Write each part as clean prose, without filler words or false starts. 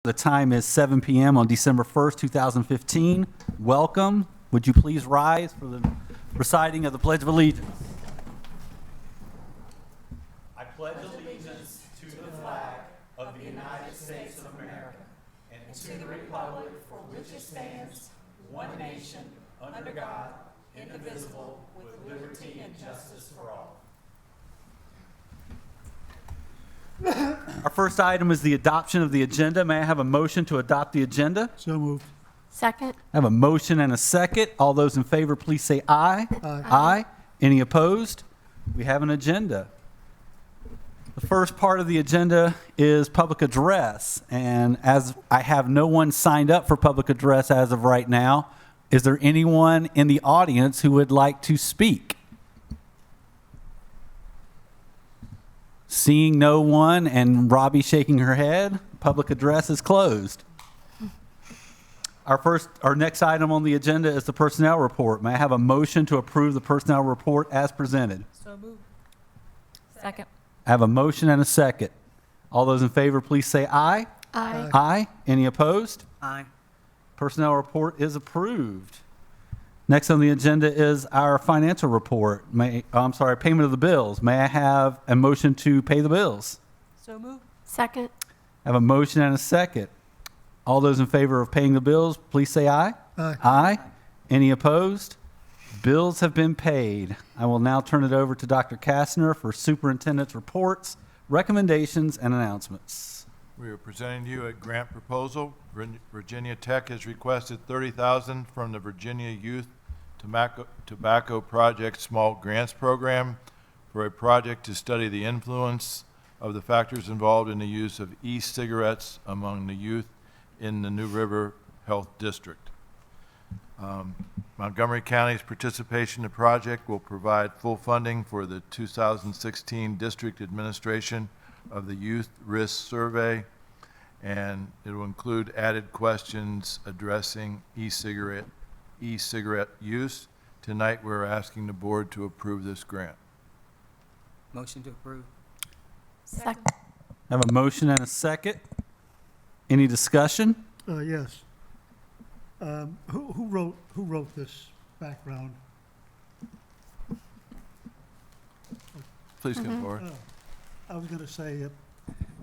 The time is 7 p.m. on December 1st, 2015. Welcome. Would you please rise for the reciting of the Pledge of Allegiance? I pledge allegiance to the flag of the United States of America and to the republic for which it stands, one nation, under God, indivisible, with liberty and justice for all. Our first item is the adoption of the agenda. May I have a motion to adopt the agenda? So moved. Second. I have a motion and a second. All those in favor, please say aye. Aye. Aye. Any opposed? We have an agenda. The first part of the agenda is public address. And as I have no one signed up for public address as of right now, is there anyone in the audience who would like to speak? Seeing no one and Robbie shaking her head, public address is closed. Our next item on the agenda is the personnel report. May I have a motion to approve the personnel report as presented? So moved. Second. I have a motion and a second. All those in favor, please say aye. Aye. Aye. Any opposed? Aye. Personnel report is approved. Next on the agenda is our financial report. Payment of the bills. May I have a motion to pay the bills? So moved. Second. I have a motion and a second. All those in favor of paying the bills, please say aye. Aye. Aye. Any opposed? Bills have been paid. I will now turn it over to Dr. Kastner for superintendent's reports, recommendations, and announcements. We are presenting to you a grant proposal. Virginia Tech has requested $30,000 from the Virginia Youth Tobacco Project Small Grants Program for a project to study the influence of the factors involved in the use of e-cigarettes among the youth in the New River Health District. Montgomery County's participation in the project will provide full funding for the 2016 District Administration of the Youth Risk Survey, and it will include added questions addressing e-cigarette use. Tonight, we're asking the board to approve this grant. Motion to approve. Second. I have a motion and a second. Any discussion? Yes. Who wrote this background? Please come forward. I was going to say it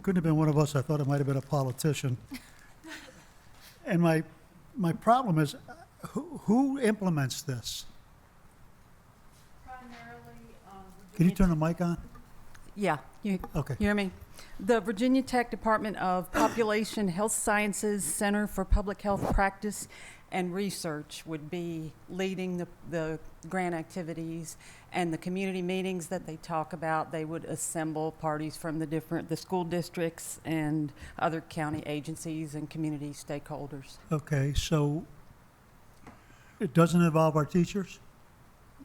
couldn't have been one of us. I thought it might have been a politician. And my problem is, who implements this? Can you turn the mic on? Yeah, Okay. you hear me? The Virginia Tech Department of Population Health Sciences Center for Public Health Practice and Research would be leading the grant activities and the community meetings that they talk about. They would assemble parties from the school districts and other county agencies and community stakeholders. Okay, so it doesn't involve our teachers?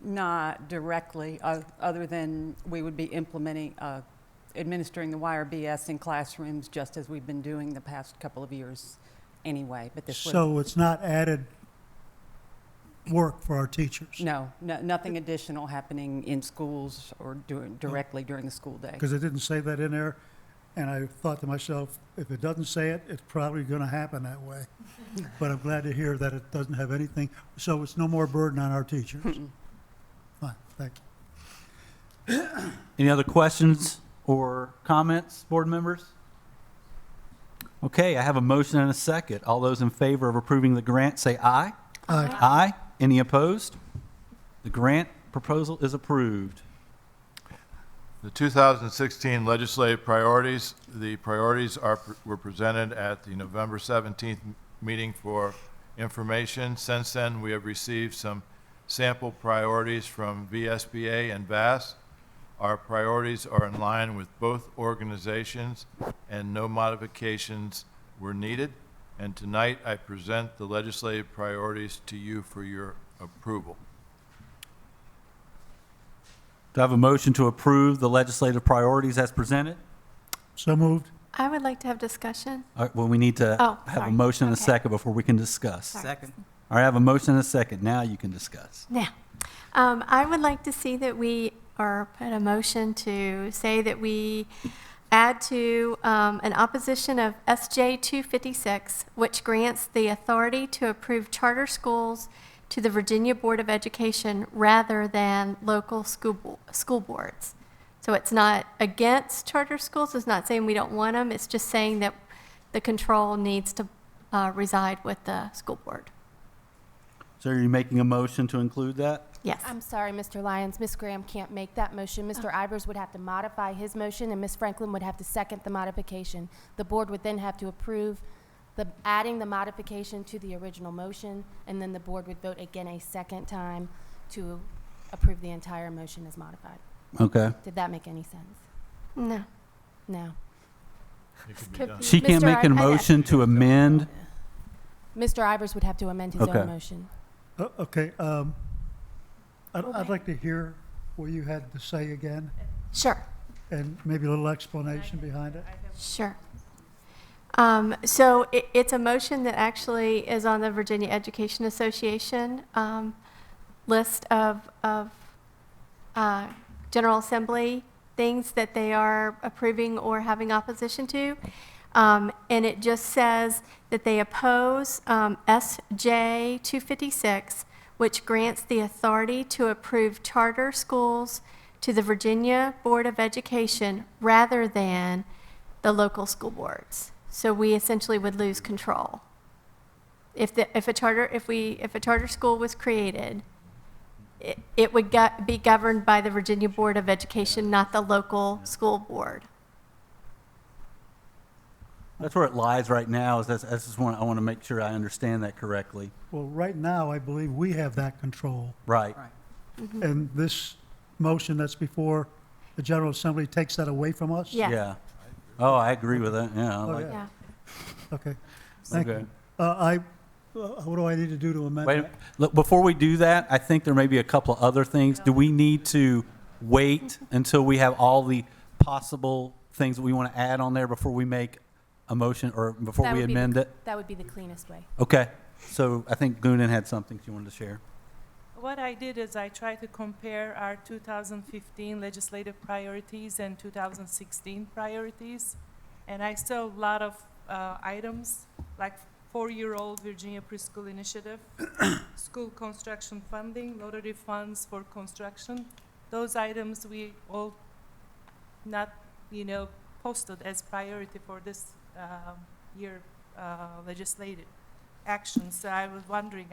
Not directly, other than we would be administering the YRBS in classrooms just as we've been doing the past couple of years anyway. But this So it's not added work for our teachers? No, nothing additional happening in schools or directly during the school day. Because it didn't say that in there, and I thought to myself, if it doesn't say it, it's probably going to happen that way. But I'm glad to hear that it doesn't have anything, so it's no more burden on our teachers. Fine, thank you. Any other questions or comments, board members? Okay, I have a motion and a second. All those in favor of approving the grant say aye. Aye. Aye. Any opposed? The grant proposal is approved. The 2016 legislative priorities, the priorities were presented at the November 17th meeting for information. Since then, we have received some sample priorities from VSBA and VAS. Our priorities are in line with both organizations and no modifications were needed. And tonight I present the legislative priorities to you for your approval. Do I have a motion to approve the legislative priorities as presented? So moved. I would like to have discussion. All right, well, we need to Oh, have a sorry. motion and a Okay. second before we can discuss. Sorry. Second. All right, I have a motion and a second. Now you can discuss. Now, I would like to see that we, or put a motion to say that we add to an opposition of SJ 256, which grants the authority to approve charter schools to the Virginia Board of Education rather than local school boards. So it's not against charter schools, it's not saying we don't want them, it's just saying that the control needs to reside with the school board. So are you making a motion to include that? Yes. I'm sorry, Mr. Lyons. Ms. Graham can't make that motion. Mr. Ivers would have to modify his motion, and Ms. Franklin would have to second the modification. The board would then have to approve adding the modification to the original motion, and then the board would vote again a second time to approve the entire motion as modified. Okay. Did that make any sense? No. No. It could be Could done. be. She can't Mr. make a motion to amend. Mr. Ivers would have to amend his Okay. own motion. Okay, I'd like to hear what you had to say again, Sure. and maybe a little explanation behind it. Sure. So it's a motion that actually is on the Virginia Education Association list of General Assembly things that they are approving or having opposition to. And it just says that they oppose SJ 256, which grants the authority to approve charter schools to the Virginia Board of Education rather than the local school boards. So we essentially would lose control. If a charter school was created, it would be governed by the Virginia Board of Education, not the local school board. That's where it lies right now. Is that's just I want to make sure I understand that correctly. Well, right now, I believe we have that control, Right. Right. and this motion that's before the General Assembly takes that away from us? Yeah. Yeah. Oh, I agree with that. Yeah. I Oh, like- yeah. Yeah. Okay, thank Okay. you. What do I need to do to amend Wait, that? look, before we do that, I think there may be a couple of other things. Do we need to wait until we have all the possible things that we want to add on there before we make a motion or before That we would be amend it? That would be the cleanest way. Okay. So I think Goonan had something she wanted to share. What I did is I tried to compare our 2015 legislative priorities and 2016 priorities, and I saw a lot of items like 4-year-old Virginia Preschool Initiative, school construction funding, lottery funds for construction. Those items we all not, posted as priority for this year legislative action. So I was wondering,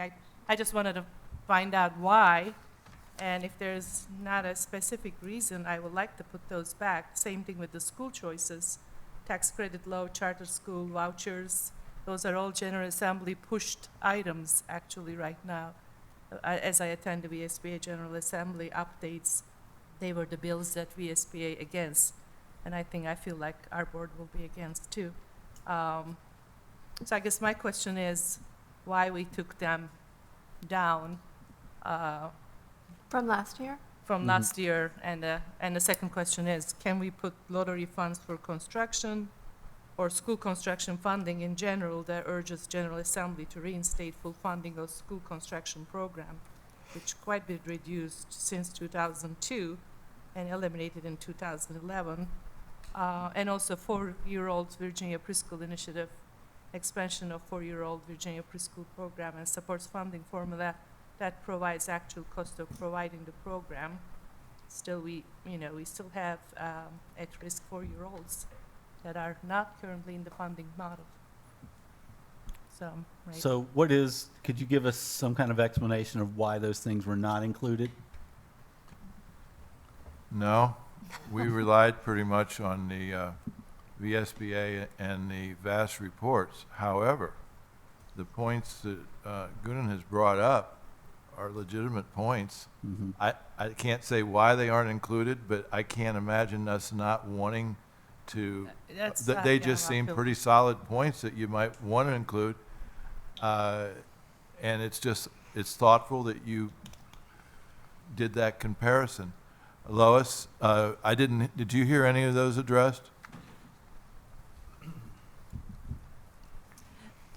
I just wanted to find out why, and if there's not a specific reason, I would like to put those back. Same thing with the school choices, tax credit law, charter school, vouchers. Those are all General Assembly pushed items actually right now. As I attend the VSBA General Assembly updates, they were the bills that VSBA against, and I feel like our board will be against too. So I guess my question is why we took them down From last year? from last year, and the second question is, can we put lottery funds for construction or school construction funding in general that urges General Assembly to reinstate full funding of school construction program, which quite been reduced since 2002 and eliminated in 2011, and also 4-year-old Virginia Preschool Initiative, expansion of 4-year-old Virginia Preschool program and supports funding formula that provides actual cost of providing the program. Still, we still have at-risk 4-year-olds that are not currently in the funding model. So, right. So could you give us some kind of explanation of why those things were not included? No, we relied pretty much on the VSBA and the VAS reports. However, the points that Goonan has brought up are legitimate points. Mhm. I can't say why they aren't included, but I can't imagine us not wanting to, That's, that they yeah, just I seem feel- pretty solid points that you might want to include. And it's thoughtful that you did that comparison. Lois, did you hear any of those addressed?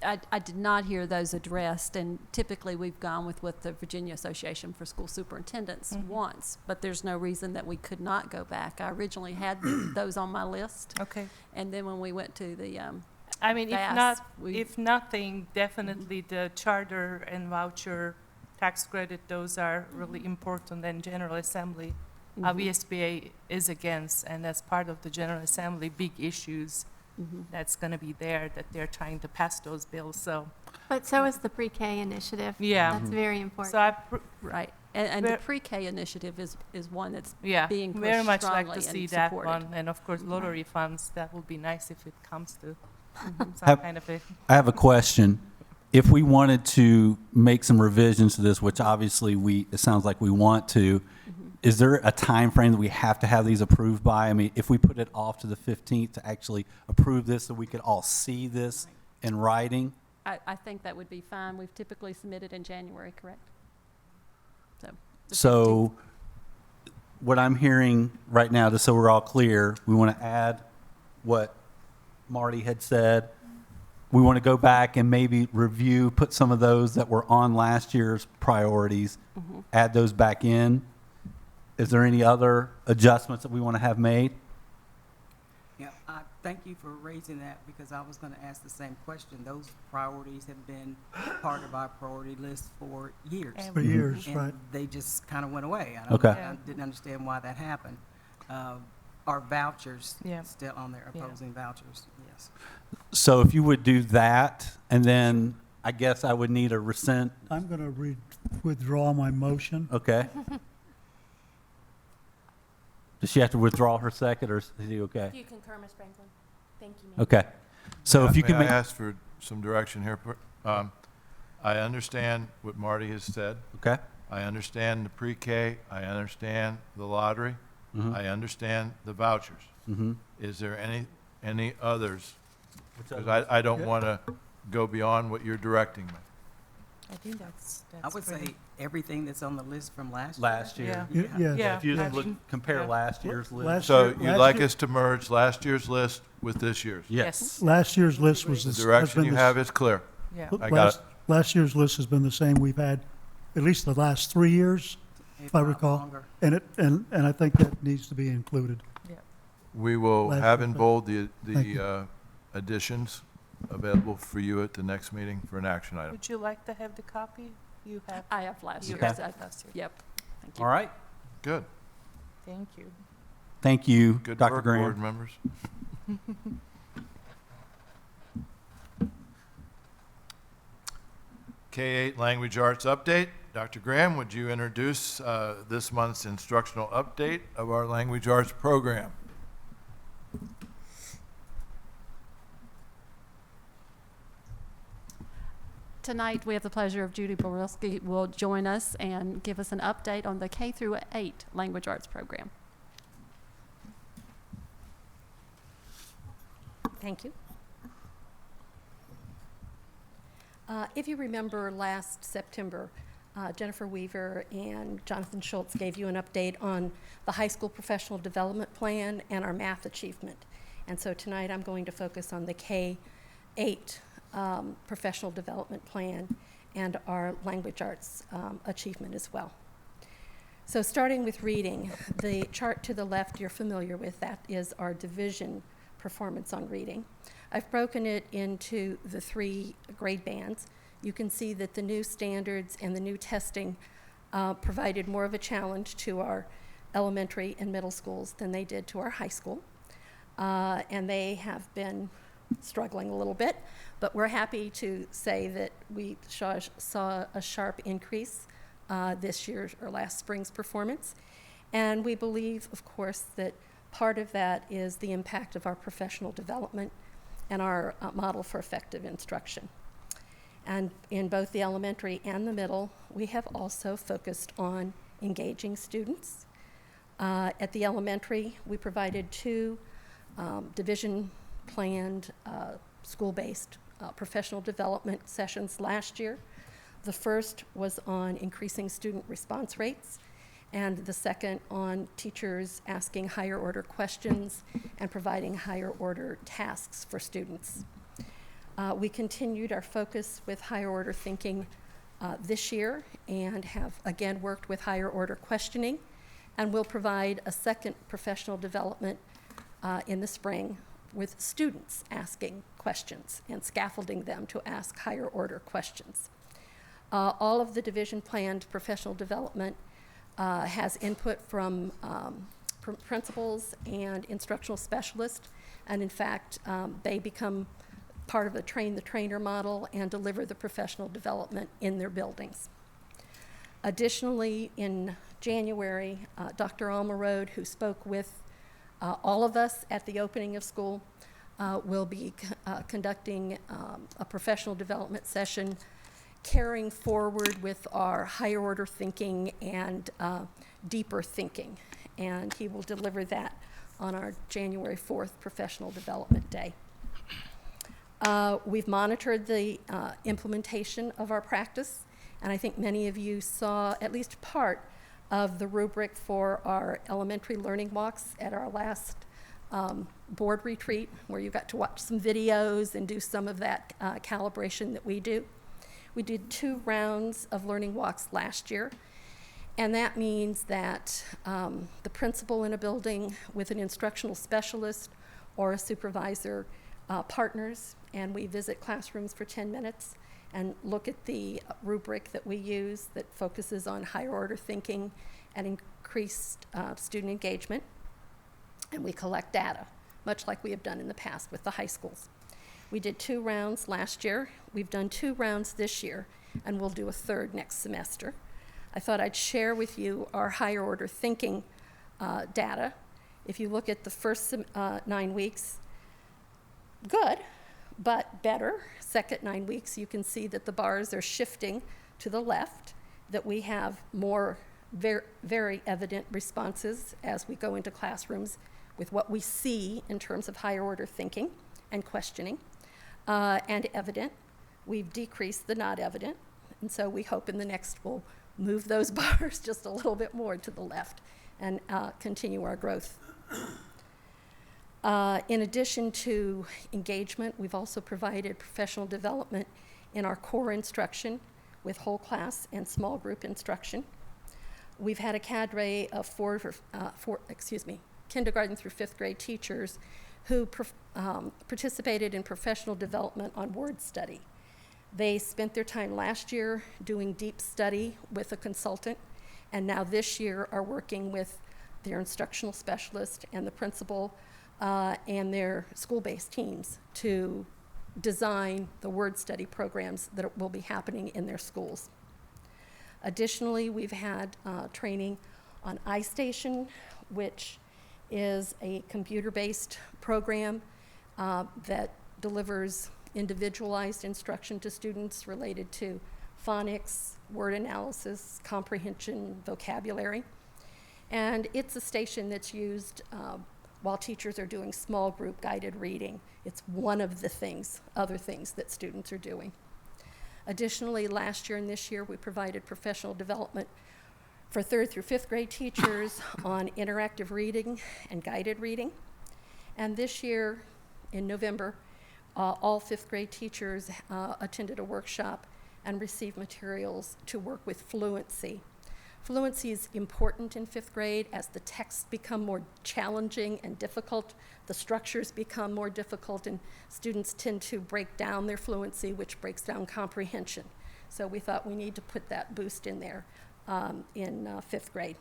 I did not hear those addressed, and typically we've gone with what the Virginia Association for School Superintendents wants, but there's no reason that we could not go back. I originally had those on my list, Okay. and then when we went to the I mean, fast, we- if nothing, definitely the charter and voucher tax credit, those are really important, and General Assembly, VSBA is against, and as part of the General Assembly, big issues that's going to be there, that they're trying to pass those bills, so, But so is the pre-K initiative. yeah. That's very important. So I, right, and the Ver- pre-K initiative is one that's yeah, being pushed very much like strongly to see and that supported. one, and of course, lottery funds, that would be nice if it comes to some Have- kind of a, I have a question. If we wanted to make some revisions to this, which obviously it sounds like we want to, is there a time frame that we have to have these approved by? I mean, if we put it off to the 15th to actually approve this, so we could all see this in writing? I think that would be fine. We've typically submitted in January, correct? So. the 15th. So what I'm hearing right now, just so we're all clear, we want to add what Marty had said. We want to go back and maybe review, put some of those that were on last year's priorities, add those back in. Is there any other adjustments that we want to have made? Yeah, I thank you for raising that, because I was going to ask the same question. Those priorities have been part of our priority list for years. And- For years, And right? they just kind of went away. Okay. I didn't understand why that happened. Our vouchers, Yeah. still on there, Yeah. opposing vouchers, yes. So if you would do that, and then I guess I would need a rescind, I'm going to withdraw my motion. okay? Does she have to withdraw her second, or is he okay? Do you concur, Ms. Franklin? Thank you, ma'am. Okay. So if you May can I make, ask for some direction here? I understand what Marty has said. okay? I understand the pre-K. I understand the lottery. Mhm. I understand the vouchers. Mhm. Is there any others? Because I don't want to go beyond what you're directing me. I think that's I would pretty- say everything that's on the list from last year. Last year. Yeah. Yeah. Yeah. If you I just look, think- compare yeah. last year's list. Last So year- you'd last like year- us to merge last year's list with this year's? Yes. Last year's list was The has direction been you the have is clear. Yeah. I got it. Last year's list has been the same we've had at least the last 3 years, if I not recall. longer. And I think that needs to be included. We will Last have year, in but- bold Thank the additions available for you at the next meeting for an action item. Would you like to have the copy? You have, I have last you year's. have that last year. Yep. Thank you. All right. Good. Thank you. Thank you, Good Dr. work, Graham. board members. K-8 Language Arts Update. Dr. Graham, would you introduce this month's instructional update of our language arts program? Tonight, we have the pleasure of Judy Borowski will join us and give us an update on the K through 8 language arts program. Thank you. If you remember last September, Jennifer Weaver and Jonathan Schultz gave you an update on the high school professional development plan and our math achievement. And so tonight I'm going to focus on the K-8 professional development plan and our language arts achievement as well. So starting with reading, the chart to the left you're familiar with, that is our division performance on reading. I've broken it into the 3 grade bands. You can see that the new standards and the new testing provided more of a challenge to our elementary and middle schools than they did to our high school. And they have been struggling a little bit, but we're happy to say that we saw a sharp increase this year's or last spring's performance. And we believe, of course, that part of that is the impact of our professional development and our model for effective instruction. And in both the elementary and the middle, we have also focused on engaging students. At the elementary, we provided 2 division-planned, school-based professional development sessions last year. The first was on increasing student response rates, and the second on teachers asking higher order questions and providing higher order tasks for students. We continued our focus with higher order thinking this year and have again worked with higher order questioning, and will provide a second professional development in the spring with students asking questions and scaffolding them to ask higher order questions. All of the division planned professional development has input from principals and instructional specialists, and in fact, they become part of a train the trainer model and deliver the professional development in their buildings. Additionally, in January, Dr. Almerode, who spoke with all of us at the opening of school, will be conducting a professional development session carrying forward with our higher order thinking and deeper thinking. And he will deliver that on our January 4th Professional Development Day. We've monitored the implementation of our practice, and I think many of you saw at least part of the rubric for our elementary learning walks at our last board retreat, where you got to watch some videos and do some of that calibration that we do. We did 2 rounds of learning walks last year, and that means that the principal in a building with an instructional specialist or a supervisor partners, and we visit classrooms for 10 minutes and look at the rubric that we use that focuses on higher order thinking and increased student engagement. And we collect data, much like we have done in the past with the high schools. We did 2 rounds last year. We've done 2 rounds this year, and we'll do a 3rd next semester. I thought I'd share with you our higher order thinking data. If you look at the first 9 weeks, good, but better. Second 9 weeks, you can see that the bars are shifting to the left, that we have more very evident responses as we go into classrooms with what we see in terms of higher order thinking and questioning, and evident. We've decreased the not evident, and so we hope in the next we'll move those bars just a little bit more to the left and continue our growth. In addition to engagement, we've also provided professional development in our core instruction with whole class and small group instruction. We've had a cadre of kindergarten through 5th grade teachers who participated in professional development on word study. They spent their time last year doing deep study with a consultant, and now this year are working with their instructional specialist and the principal and their school-based teams to design the word study programs that will be happening in their schools. Additionally, we've had training on iStation, which is a computer-based program that delivers individualized instruction to students related to phonics, word analysis, comprehension, vocabulary. And it's a station that's used while teachers are doing small group guided reading. It's one of the other things that students are doing. Additionally, last year and this year, we provided professional development for 3rd through 5th grade teachers on interactive reading and guided reading. And this year, in November, all 5th grade teachers attended a workshop and received materials to work with fluency. Fluency is important in 5th grade as the texts become more challenging and difficult, the structures become more difficult, and students tend to break down their fluency, which breaks down comprehension. So we thought we need to put that boost in there in 5th grade.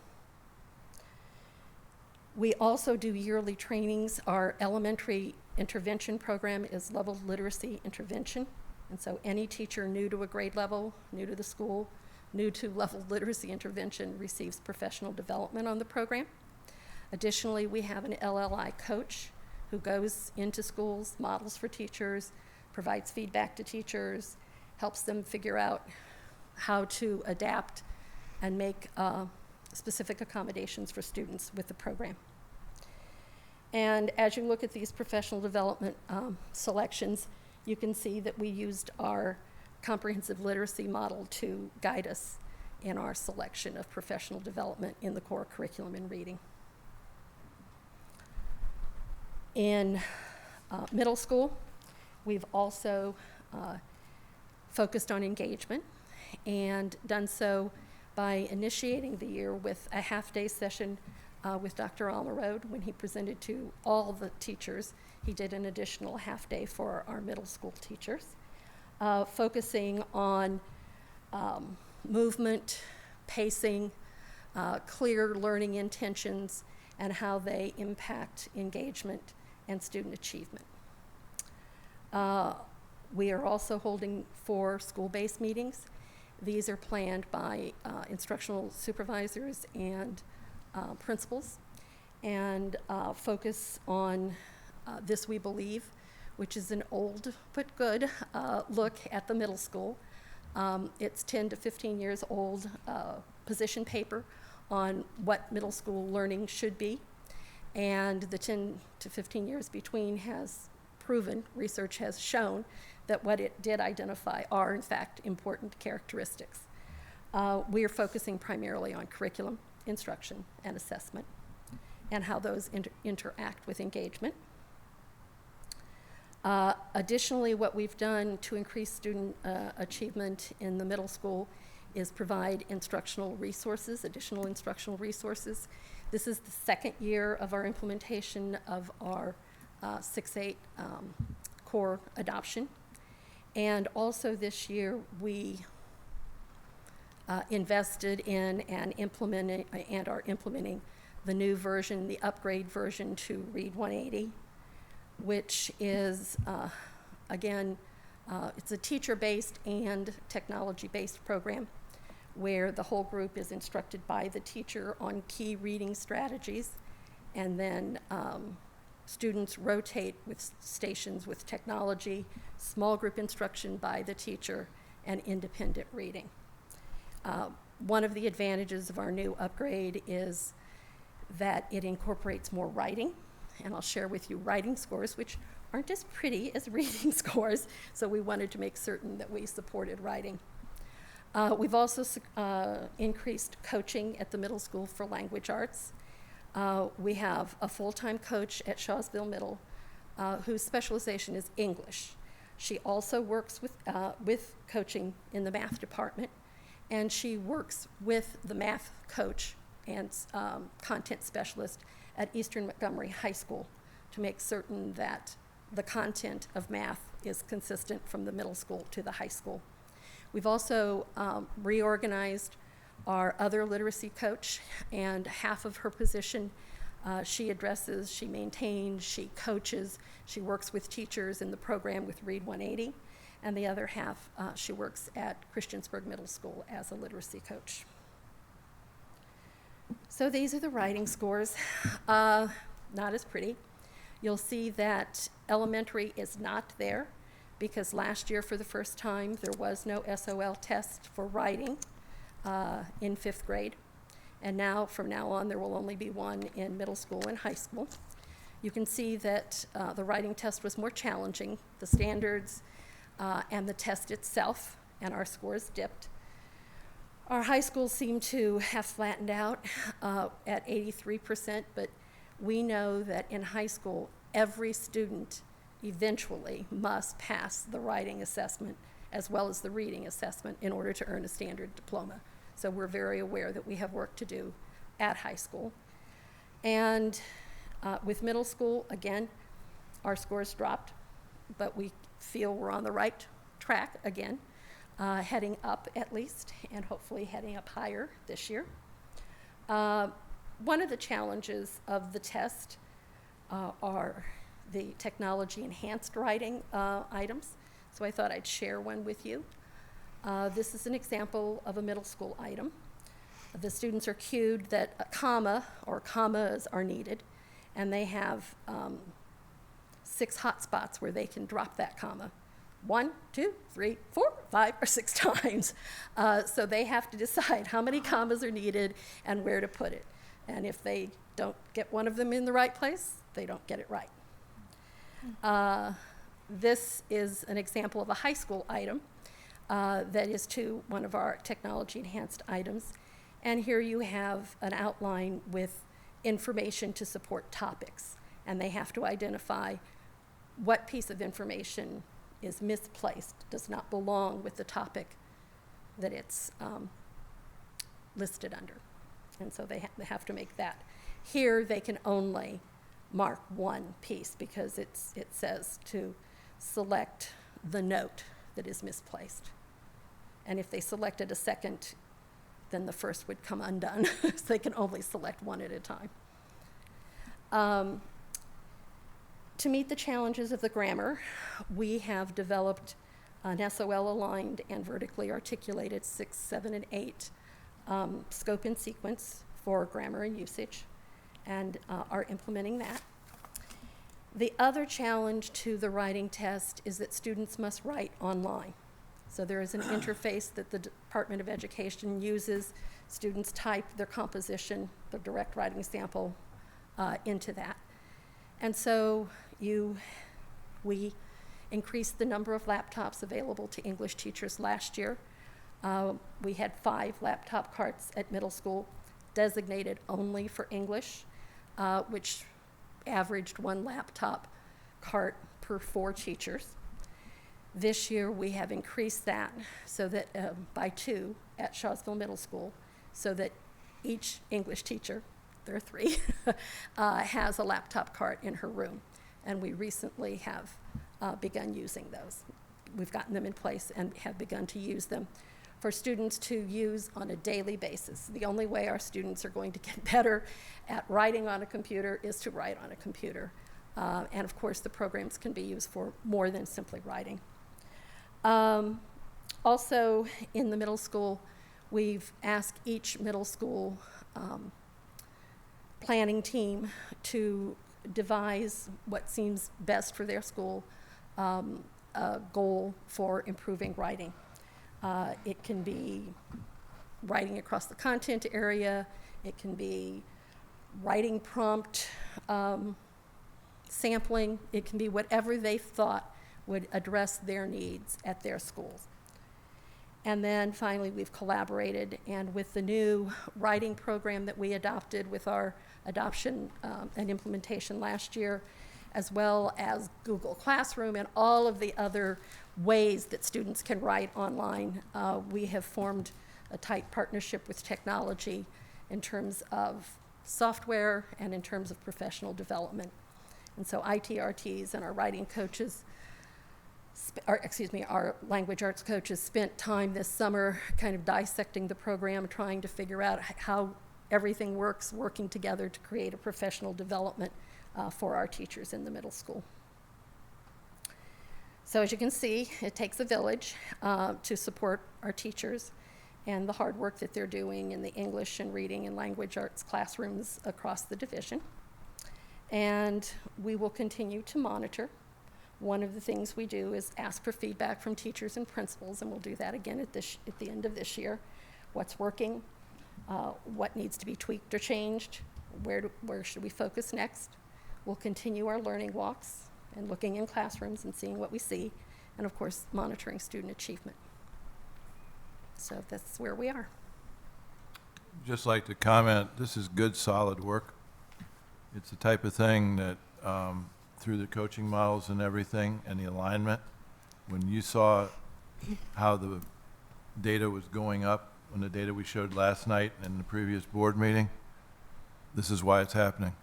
We also do yearly trainings. Our elementary intervention program is level literacy intervention. And so any teacher new to a grade level, new to the school, new to level literacy intervention receives professional development on the program. Additionally, we have an LLI coach who goes into schools, models for teachers, provides feedback to teachers, helps them figure out how to adapt and make specific accommodations for students with the program. And as you look at these professional development selections, you can see that we used our comprehensive literacy model to guide us in our selection of professional development in the core curriculum in reading. In middle school, We've also focused on engagement and done so by initiating the year with a half-day session with Dr. Almerode. When he presented to all the teachers, he did an additional half-day for our middle school teachers, focusing on movement, pacing, clear learning intentions, and how they impact engagement and student achievement. We are also holding 4 school-based meetings. These are planned by instructional supervisors and principals, and focus on This We Believe, which is an old but good look at the middle school. It's 10 to 15 years old position paper on what middle school learning should be, and the 10 to 15 years between has proven, research has shown, that what it did identify are in fact important characteristics. We are focusing primarily on curriculum, instruction, and assessment, and how those interact with engagement. Additionally, what we've done to increase student achievement in the middle school is provide instructional resources, additional instructional resources. This is the second year of our implementation of our 6-8 core adoption. And also this year, we invested in and are implementing the new version, the upgrade version to Read 180, which is, again, it's a teacher-based and technology-based program where the whole group is instructed by the teacher on key reading strategies, and then students rotate with stations with technology, small group instruction by the teacher, and independent reading. One of the advantages of our new upgrade is that it incorporates more writing, and I'll share with you writing scores, which aren't as pretty as reading scores, so we wanted to make certain that we supported writing. We've also increased coaching at the middle school for language arts. We have a full-time coach at Shawsville Middle whose specialization is English. She also works with coaching in the math department, and she works with the math coach and content specialist at Eastern Montgomery High School to make certain that the content of math is consistent from the middle school to the high school. We've also reorganized our other literacy coach, and half of her position she addresses, she maintains, she coaches, she works with teachers in the program with Read 180, and the other half she works at Christiansburg Middle School as a literacy coach. So these are the writing scores, not as pretty. You'll see that elementary is not there because last year for the first time there was no SOL test for writing in 5th grade. And now, from now on, there will only be one in middle school and high school. You can see that the writing test was more challenging. The standards and the test itself, and our scores dipped. Our high schools seem to have flattened out at 83%, but we know that in high school, every student eventually must pass the writing assessment as well as the reading assessment in order to earn a standard diploma. So we're very aware that we have work to do at high school. And with middle school, again, our scores dropped, but we feel we're on the right track again, heading up at least, and hopefully heading up higher this year. One of the challenges of the test are the technology-enhanced writing items, so I thought I'd share one with you. This is an example of a middle school item. The students are cued that a comma or commas are needed, and they have 6 hot spots where they can drop that comma 1, 2, 3, 4, 5, or 6 times. So they have to decide how many commas are needed and where to put it. And if they don't get one of them in the right place, they don't get it right. This is an example of a high school item that is to one of our technology-enhanced items. And here you have an outline with information to support topics. And they have to identify what piece of information is misplaced, does not belong with the topic that it's listed under. And so they have to make that. Here, they can only mark one piece because it says to select the note that is misplaced. And if they selected a second, then the first would come undone. So they can only select one at a time. To meet the challenges of the grammar, we have developed an SOL-aligned and vertically articulated 6, 7, and 8 scope and sequence for grammar and usage, and are implementing that. The other challenge to the writing test is that students must write online. So there is an interface that the Department of Education uses. Students type their composition, their direct writing sample, into that. And so we increased the number of laptops available to English teachers last year. We had 5 laptop carts at middle school designated only for English, which averaged 1 laptop cart per 4 teachers. This year, we have increased that so that by 2 at Shawsville Middle School, so that each English teacher, there are 3, has a laptop cart in her room. And we recently have begun using those. We've gotten them in place and have begun to use them for students to use on a daily basis. The only way our students are going to get better at writing on a computer is to write on a computer. And of course, the programs can be used for more than simply writing. Also, in the middle school, we've asked each middle school planning team to devise what seems best for their school, a goal for improving writing. It can be writing across the content area. It can be writing prompt sampling. It can be whatever they thought would address their needs at their schools. And then finally, we've collaborated, and with the new writing program that we adopted with our adoption and implementation last year, as well as Google Classroom and all of the other ways that students can write online, we have formed a tight partnership with technology in terms of software and in terms of professional development. And so ITRTs and our writing coaches, our language arts coaches spent time this summer kind of dissecting the program, trying to figure out how everything works, working together to create a professional development for our teachers in the middle school. So as you can see, it takes a village to support our teachers and the hard work that they're doing in the English and reading and language arts classrooms across the division. And we will continue to monitor. One of the things we do is ask for feedback from teachers and principals, and we'll do that again at the end of this year. What's working, what needs to be tweaked or changed, where should we focus next. We'll continue our learning walks and looking in classrooms and seeing what we see, and of course, monitoring student achievement. So that's where we are. Just like to comment, this is good, solid work. It's the type of thing that, through the coaching models and everything and the alignment, when you saw how the data was going up, when the data we showed last night in the previous board meeting, this is why it's happening.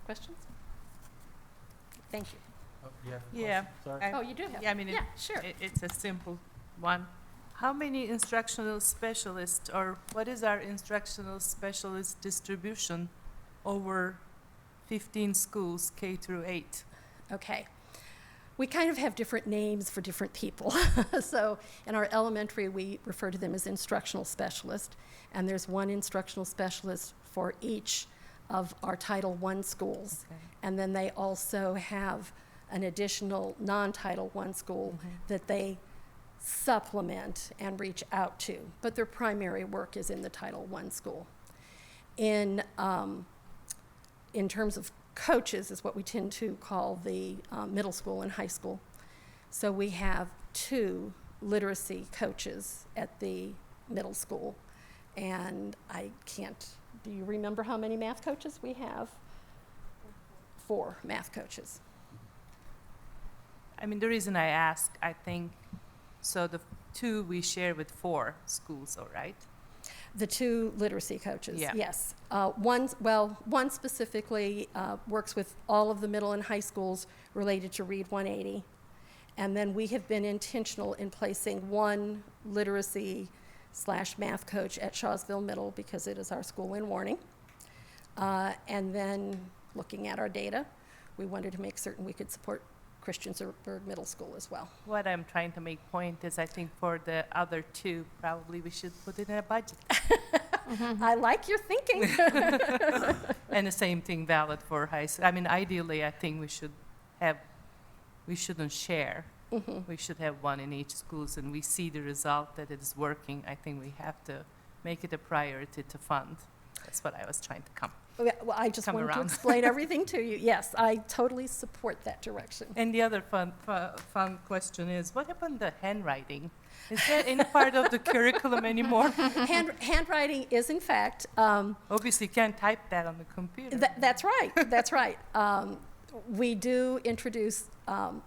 Questions? Thank you. Yeah. Sorry. Oh, you do have? Yeah, I mean, Yeah, sure. it's a simple one. How many instructional specialists, or what is our instructional specialist distribution over 15 schools, K through 8? Okay. We kind of have different names for different people. So in our elementary, we refer to them as instructional specialists, and there's one instructional specialist for each of our Title I schools. Okay. And then they also have an additional non-Title I school that they supplement and reach out to, but their primary work is in the Title I school. In terms of coaches is what we tend to call the middle school and high school. So we have 2 literacy coaches at the middle school, and do you remember how many math coaches we have? 4 math coaches. I mean, the reason I ask, I think, so the 2 we share with 4 schools, all right? The 2 literacy coaches, Yeah. yes. One specifically works with all of the middle and high schools related to Read 180. And then we have been intentional in placing 1 literacy/math coach at Shawsville Middle because it is our school in Warning. And then looking at our data, we wanted to make certain we could support Christiansburg Middle School as well. What I'm trying to make point is I think for the other 2, probably we should put it in a budget. I like your thinking. And the same thing valid for high school. I mean, ideally, I think we shouldn't share. We should have 1 in each schools, and we see the result that it is working. I think we have to make it a priority to fund. That's what I was trying to come. Well, I just Come wanted to around. explain everything to you. Yes, I totally support that direction. And the other fun question is, what happened to handwriting? Is that any part of the curriculum anymore? Handwriting is, in fact, Obviously, you can't type that on the computer. that's right. That's right. We do introduce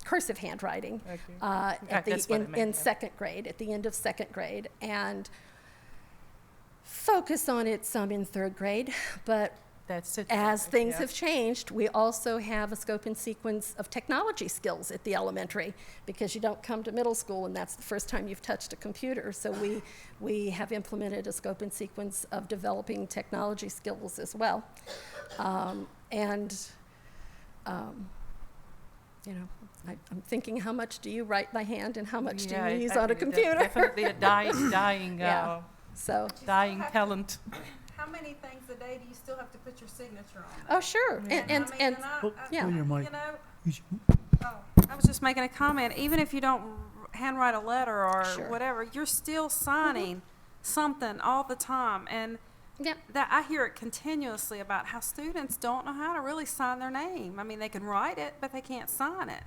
cursive handwriting Okay. in That's what I meant, yeah. second grade, at the end of second grade, and focus on it some in third grade. But That's it. as things Yeah. have changed, we also have a scope and sequence of technology skills at the elementary, because you don't come to middle school and that's the first time you've touched a computer. So we have implemented a scope and sequence of developing technology skills as well. You know, I'm thinking, how much do you write by hand and how much do you use on a computer? Definitely a dying Yeah. So, dying talent. How many things a day do you still have to put your signature on? oh, sure. And yeah. Pull your mic. You know, You should- I was just making a comment, even if you don't handwrite a letter or Sure. whatever, you're still signing something all the time. And Yeah. that I hear it continuously about how students don't know how to really sign their name. I mean, they can write it, but they can't sign it.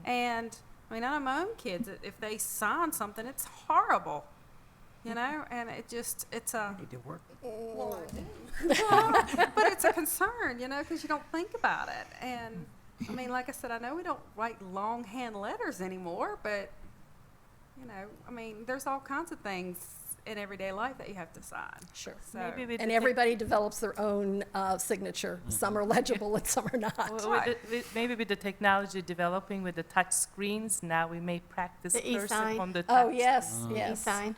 And I mean, I know my own kids, if they sign something, it's horrible. You know, and it's a, Need to work. well, I do. But it's a concern, you know, because you don't think about it. And I mean, like I said, I know we don't write longhand letters anymore, but, you know, I mean, there's all kinds of things in everyday life that you have to sign. Sure. So, Maybe with And the everybody develops their own signature. Some are legible and some are not. maybe with the technology developing with the touch screens, now we may practice The cursive e-sign. on the touch. Oh, yes, yes. E-sign.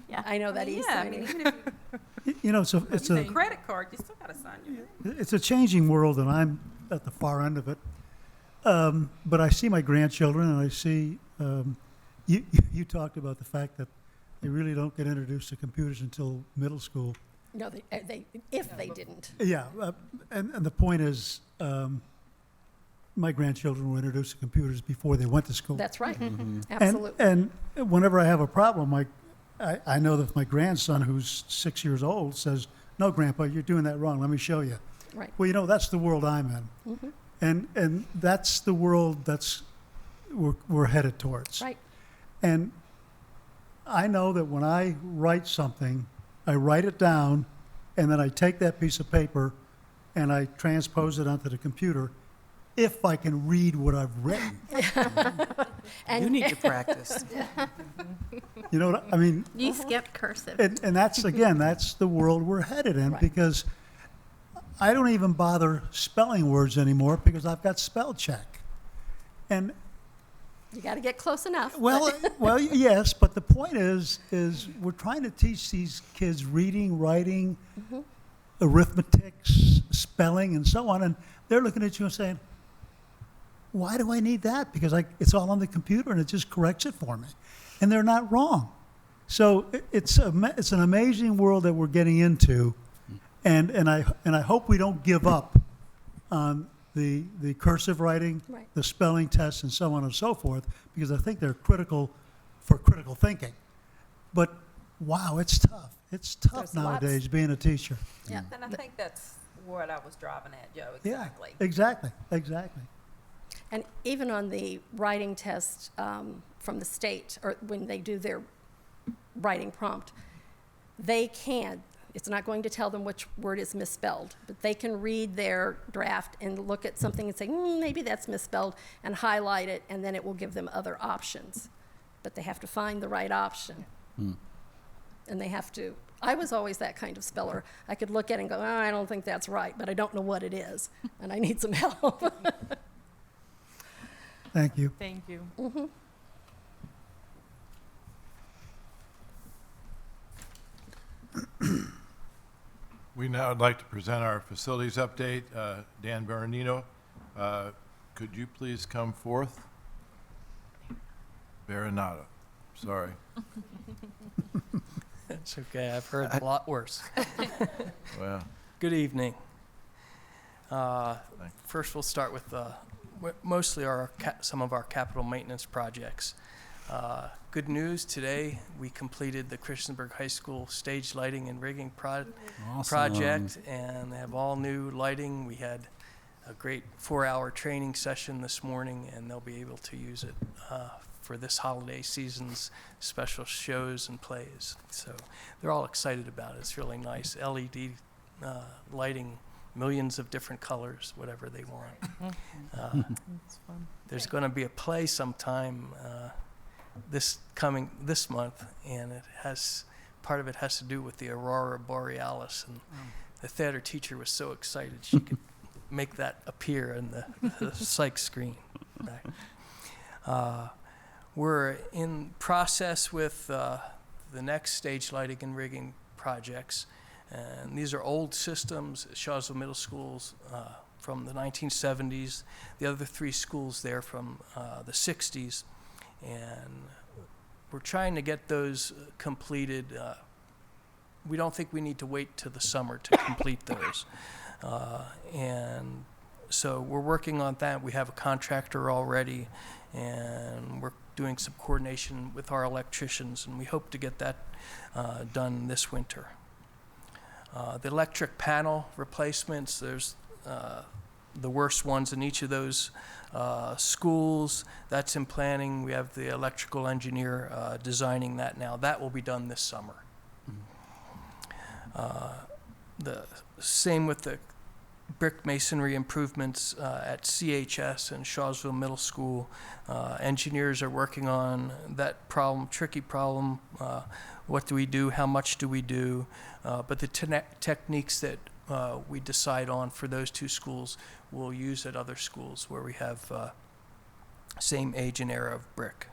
Yeah. I know that yeah, I e-signing. mean, even if You know, it's you a use a credit card, you still got to sign your name. it's a changing world, and I'm at the far end of it. But I see my grandchildren, and I see you talked about the fact that they really don't get introduced to computers until middle school. No, if they didn't. Yeah, and the point is, my grandchildren were introduced to computers before they went to school. That's right. And- Absolutely. And whenever I have a problem, I know that my grandson, who's 6 years old, says, "No, Grandpa, you're doing that wrong. Let me show you." Right. Well, you know, that's the world I'm in. And that's the world we're headed towards. Right. And I know that when I write something, I write it down, and then I take that piece of paper and I transpose it onto the computer if I can read what I've written. You need to practice. You know what I mean? You skipped cursive. And that's, again, that's the world we're headed in, Right. because I don't even bother spelling words anymore because I've got spell check. And You got to get close enough. well, yes, but the point is we're trying to teach these kids reading, writing, arithmetic, spelling, and so on, and they're looking at you and saying, "Why do I need that? Because it's all on the computer and it just corrects it for me," and they're not wrong. So it's an amazing world that we're getting into, and I hope we don't give up on the cursive writing, Right. the spelling tests, and so on and so forth, because I think they're critical for critical thinking. But wow, it's tough. It's tough There's nowadays being a teacher. Yeah. And I think that's what I was driving at, Joe, Yeah, exactly. exactly. And even on the writing test from the state, or when they do their writing prompt, they can, It's not going to tell them which word is misspelled, but they can read their draft and look at something and say, maybe that's misspelled, and highlight it, and then it will give them other options. But they have to find the right option. And they have to, I was always that kind of speller. I could look at it and go, I don't think that's right, but I don't know what it is, and I need some help. Thank you. Thank you. We now would like to present our facilities update. Dan Bernardino, could you please come forth? Baronado, sorry. It's okay, I've heard a lot worse. Well, Good evening. First, we'll start with mostly some of our capital maintenance projects. Good news, today we completed the Christiansburg High School stage lighting and rigging project, and they have all new lighting. We had a great 4-hour training session this morning, and they'll be able to use it for this holiday season's special shows and plays. So they're all excited about it. It's really nice. LED lighting, millions of different colors, whatever they want. There's going to be a play sometime this month, and part of it has to do with the aurora borealis, and the theater teacher was so excited she could make that appear in the psych screen. We're in process with the next stage lighting and rigging projects, and these are old systems at Shawsville Middle Schools from the 1970s. The other 3 schools there from the 60s, and we're trying to get those completed. We don't think we need to wait till the summer to complete those, and so we're working on that. We have a contractor already, and we're doing some coordination with our electricians, and we hope to get that done this winter. The electric panel replacements, there's the worst ones in each of those schools. That's in planning. We have the electrical engineer designing that now. That will be done this summer. The same with the brick masonry improvements at CHS and Shawsville Middle School. Engineers are working on that problem, tricky problem. What do we do? How much do we do? But the techniques that we decide on for those 2 schools we'll use at other schools where we have same age and era of brick.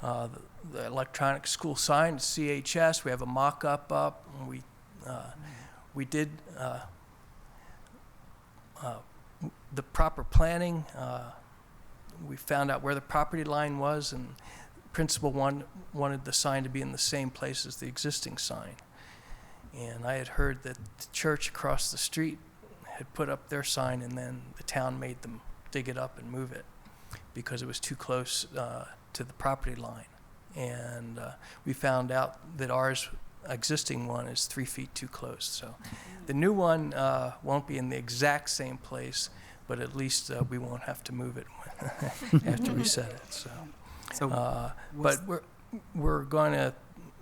The electronic school sign at CHS, we have a mock-up up. We did the proper planning. We found out where the property line was, and principal wanted the sign to be in the same place as the existing sign. And I had heard that the church across the street had put up their sign, and then the town made them dig it up and move it because it was too close to the property line. And we found out that ours existing one is 3 feet too close. So the new one won't be in the exact same place, but at least we won't have to move it after we set it. But we're going to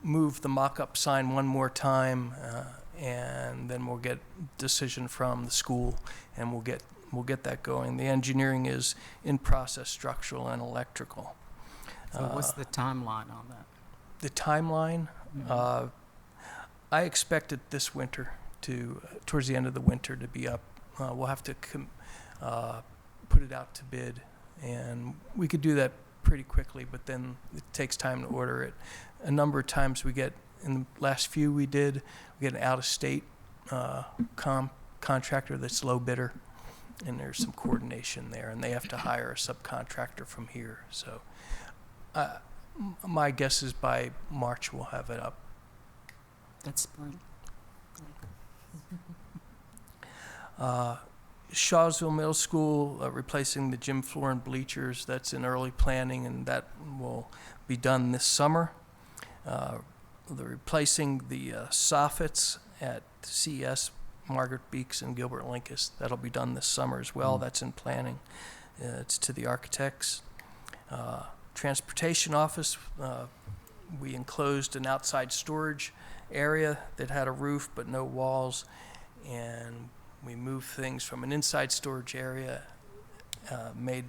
move the mock-up sign one more time, and then we'll get decision from the school, and we'll get that going. The engineering is in process, structural and electrical. So what's the timeline on that? The timeline, I expect it this winter towards the end of the winter to be up. We'll have to put it out to bid, and we could do that pretty quickly, but then it takes time to order it. A number of times in the last few we get an out-of-state contractor that's low bidder, and there's some coordination there, and they have to hire a subcontractor from here. So my guess is by March we'll have it up. That's spring. Shawsville Middle School, replacing the gym floor and bleachers, that's in early planning, and that will be done this summer. They're replacing the soffits at CES, Margaret Beeks and Gilbert Linkus. That'll be done this summer as well. That's in planning. It's to the architects. Transportation office, we enclosed an outside storage area that had a roof but no walls, and we moved things from an inside storage area, made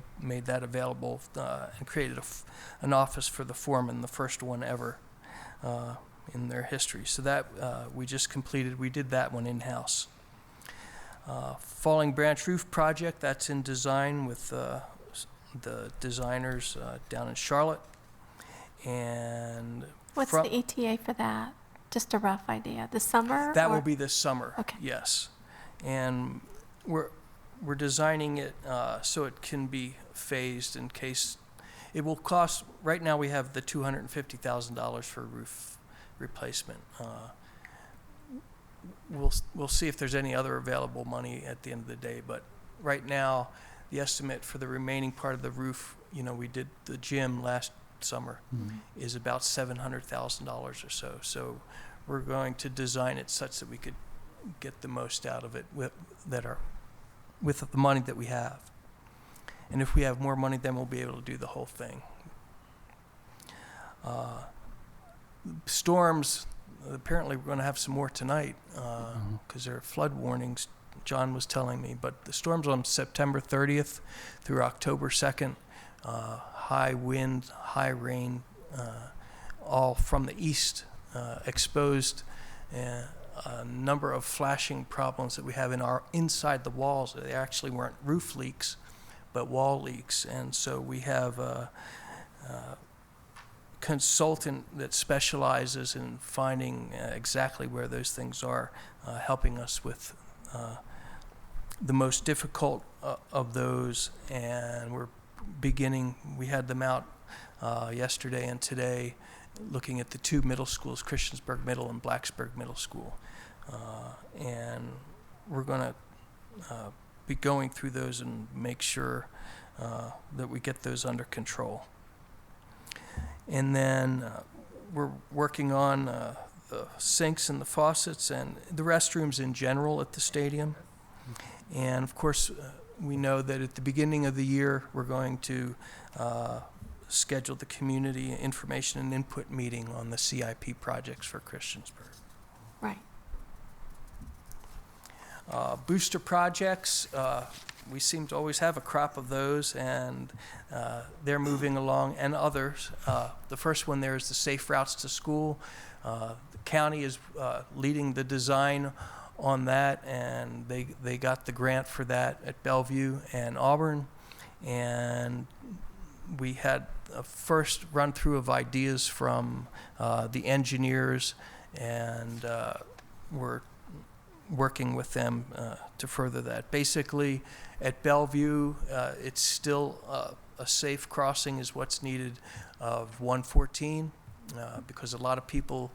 that available, and created an office for the foreman, the first one ever in their history. So that we just completed. We did that one in-house. Falling Branch Roof Project, that's in design with the designers down in Charlotte. And What's the ETA for that? Just a rough idea. The summer? that or- will be this summer. Okay. Yes, and we're designing it so it can be phased in case it will cost. Right now, we have the $250,000 for roof replacement. We'll see if there's any other available money at the end of the day. But right now, the estimate for the remaining part of the roof, we did the gym last summer, is about $700,000 or so. So we're going to design it such that we could get the most out of it with the money that we have. And if we have more money, then we'll be able to do the whole thing. Storms, apparently we're going to have some more tonight because there are flood warnings, John was telling me. But the storms on September 30th through October 2nd, high wind, high rain, all from the east, exposed a number of flashing problems that we have inside the walls. They actually weren't roof leaks, but wall leaks. And so we have a consultant that specializes in finding exactly where those things are, helping us with the most difficult of those. And we had them out yesterday and today looking at the two middle schools, Christiansburg Middle and Blacksburg Middle School. And we're going to be going through those and make sure that we get those under control. And then we're working on the sinks and the faucets and the restrooms in general at the stadium. And of course, we know that at the beginning of the year, we're going to schedule the community information and input meeting on the CIP projects for Christiansburg. Right. Booster projects, we seem to always have a crop of those, and they're moving along, and others. The first one there is the Safe Routes to School. The county is leading the design on that, and they got the grant for that at Bellevue and Auburn. And we had a first run through of ideas from the engineers, and we're working with them to further that. Basically, at Bellevue, it's still a safe crossing is what's needed of 114 because a lot of people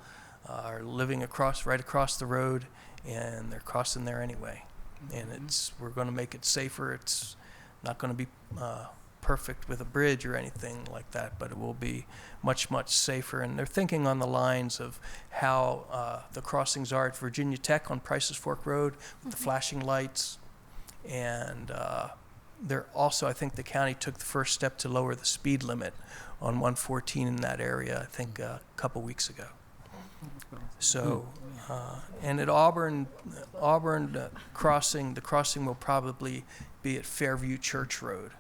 are living right across the road, and they're crossing there anyway. And we're going to make it safer. It's not going to be perfect with a bridge or anything like that, but it will be much, much safer. And they're thinking on the lines of how the crossings are at Virginia Tech on Price's Fork Road with the flashing lights. And they're also, I think the county took the first step to lower the speed limit on 114 in that area, I think a couple weeks ago. So, and at Auburn crossing, the crossing will probably be at Fairview Church Road.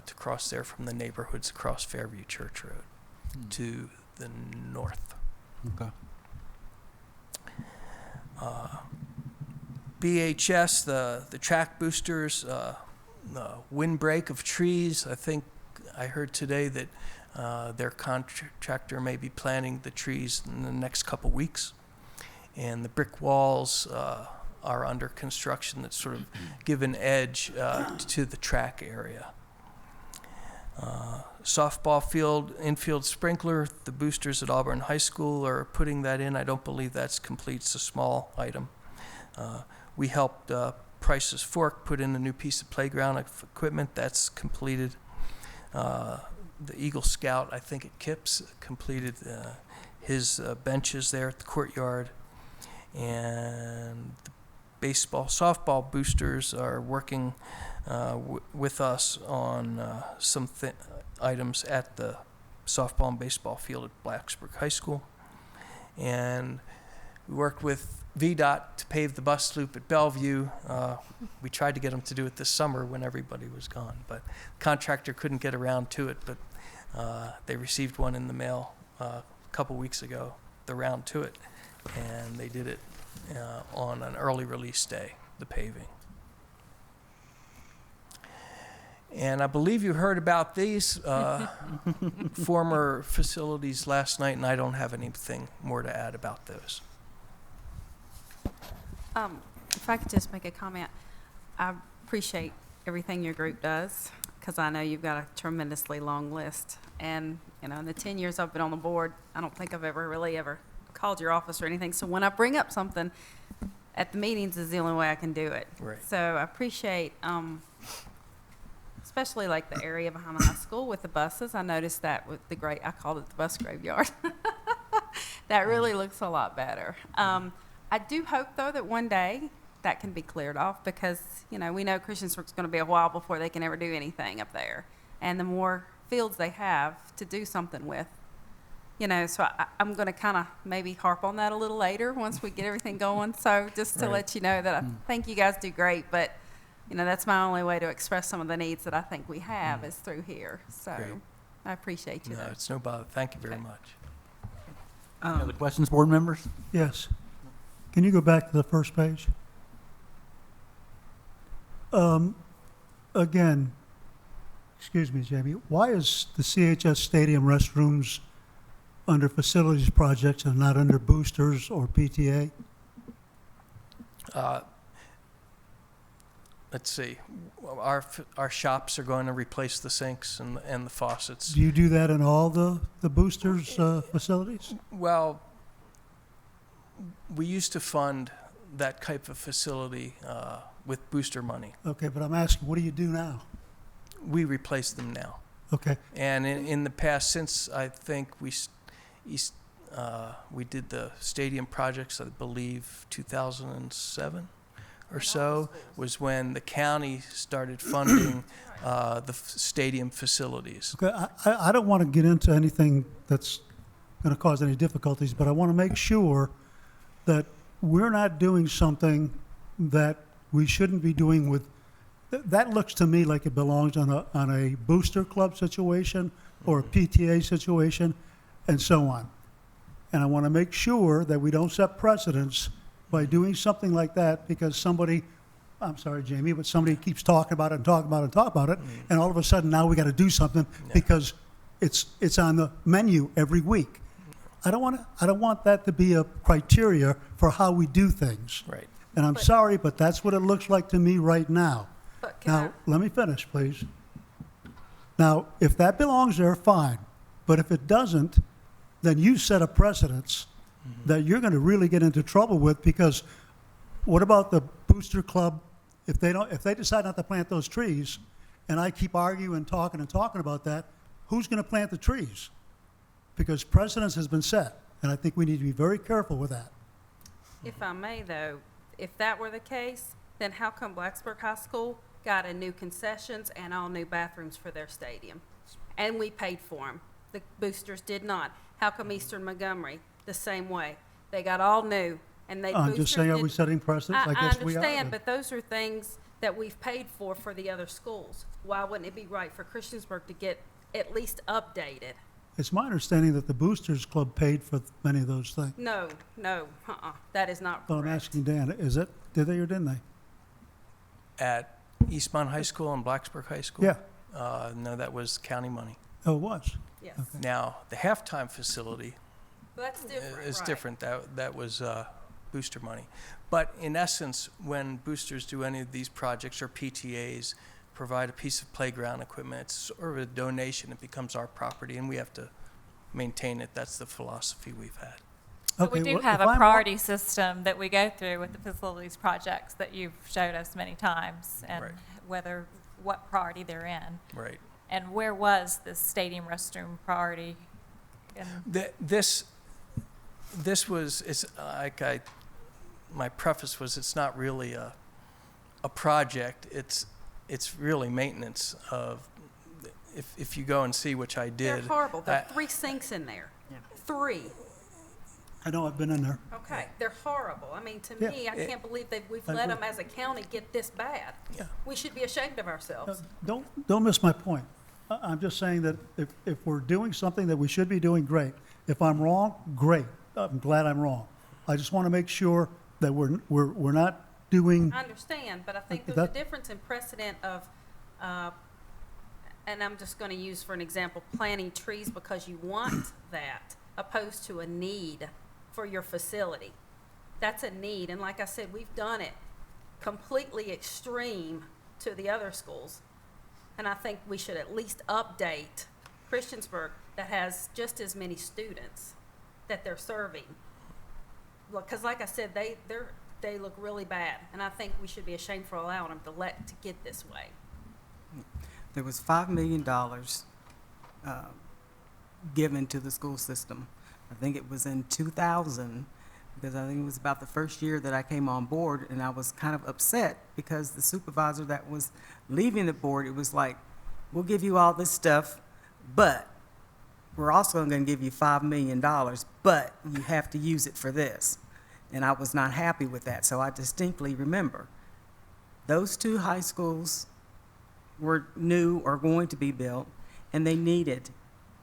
To cross there from the neighborhoods across Fairview Church Road to the north. Okay. BHS, the track boosters, the windbreak of trees. I think I heard today that their contractor may be planting the trees in the next couple weeks. And the brick walls are under construction that sort of give an edge to the track area. Softball field, infield sprinkler, the boosters at Auburn High School are putting that in. I don't believe that's complete. It's a small item. We helped Price's Fork put in a new piece of playground equipment. That's completed. The Eagle Scout, I think at Kips, completed his benches there at the courtyard. And the baseball, softball boosters are working with us on some items at the softball and baseball field at Blacksburg High School. And we worked with VDOT to pave the bus loop at Bellevue. We tried to get them to do it this summer when everybody was gone, but the contractor couldn't get around to it, but they received one in the mail a couple weeks ago, the round to it, and they did it on an early release day, the paving. And I believe you heard about these former facilities last night, and I don't have anything more to add about those. If I could just make a comment, I appreciate everything your group does, because I know you've got a tremendously long list. And, you know, in the 10 years I've been on the board, I don't think I've ever called your office or anything. So when I bring up something at the meetings is the only way I can do it. Right. So I appreciate, especially like the area behind the high school with the buses. I noticed that with I called it the bus graveyard. That really looks a lot better. I do hope, though, that one day that can be cleared off, because, you know, we know Christiansburg's going to be a while before they can ever do anything up there. And the more fields they have to do something with, you know, so I'm going to kind of maybe harp on that a little later once we get everything going. So just to let you know that I think you guys do great, but, you know, that's my only way to express some of the needs that I think we have is through here. So Great. I appreciate you. No, it's no bother. Thank you very much. Any other questions, board members? Yes. Can you go back to the first page? Again, excuse me, Jamie, why is the CHS Stadium restrooms under facilities projects and not under boosters or PTA? Let's see. Our shops are going to replace the sinks and the faucets. Do you do that in all the boosters facilities? Well, we used to fund that type of facility with booster money. Okay, but I'm asking, what do you do now? We replace them now. Okay, And in the past, since I think we did the stadium projects, I believe 2007 or so, was when the county started funding the stadium facilities. okay. I don't want to get into anything that's going to cause any difficulties, but I want to make sure that we're not doing something that we shouldn't be doing with, that looks to me like it belongs on a booster club situation or a PTA situation and so on. And I want to make sure that we don't set precedents by doing something like that, because somebody, I'm sorry, Jamie, but somebody keeps talking about it and talking about it and talking about it, and all of a sudden now we got to do something because it's on the menu every week. I don't want that to be a criteria for how we do things. Right. And I'm sorry, but that's what it looks like to me right now. But can Now, let me finish, please. Now, if that belongs there, fine. But if it doesn't, then you set a precedence that you're going to really get into trouble with, because what about the booster club? If they decide not to plant those trees, and I keep arguing and talking about that, who's going to plant the trees? Because precedence has been set, and I think we need to be very careful with that. If I may, though, if that were the case, then how come Blacksburg High School got a new concessions and all new bathrooms for their stadium? And we paid for them. The boosters did not. How come Eastern Montgomery the same way? They got all new, and they I'm just saying, are we boosters setting precedents? I guess we are. I understand, then. but those are things that we've paid for the other schools. Why wouldn't it be right for Christiansburg to get at least updated? It's my understanding that the Boosters Club paid for many of those things. No, that is not Well, correct. I'm asking Dan, did they or didn't they? At Eastmont High School and Blacksburg High School? Yeah. No, that was county money. Oh, it was? Yes. Now, the halftime facility Well, that's different, is right. different. That was booster money. But in essence, when boosters do any of these projects or PTAs provide a piece of playground equipment, it's sort of a donation. It becomes our property, and we have to maintain it. That's the philosophy we've had. But we Okay, do well, have if a I'm- priority system that we go through with the facilities projects that you've showed us many times, and Right. what priority they're in. Right. And where was this stadium restroom priority? This was, it's like my preface was, it's not really a project. It's really maintenance of if you go and see, which I They're did. horrible. There are I- 3 sinks in there. 3. I know, I've been in there. Okay, they're horrible. I mean, to Yeah. me, I can't believe that we've I let agree. them as a county get this bad. Yeah. We should be ashamed of ourselves. Don't miss my point. I'm just saying that if we're doing something that we should be doing, great. If I'm wrong, great. I'm glad I'm wrong. I just want to make sure that we're not doing, I understand, but I think But there's a that- difference in precedent of, and I'm just going to use for an example, planting trees because you want that, opposed to a need for your facility. That's a need, and like I said, we've done it completely extreme to the other schools. And I think we should at least update Christiansburg that has just as many students that they're serving. Because like I said, they look really bad, and I think we should be ashamed for allowing them to get this way. There was $5 million given to the school system. I think it was in 2000, because I think it was about the first year that I came on board, and I was kind of upset because the supervisor that was leaving the board, it was like, we'll give you all this stuff, but we're also going to give you $5 million, but you have to use it for this. And I was not happy with that, so I distinctly remember those 2 high schools were new or going to be built, and they needed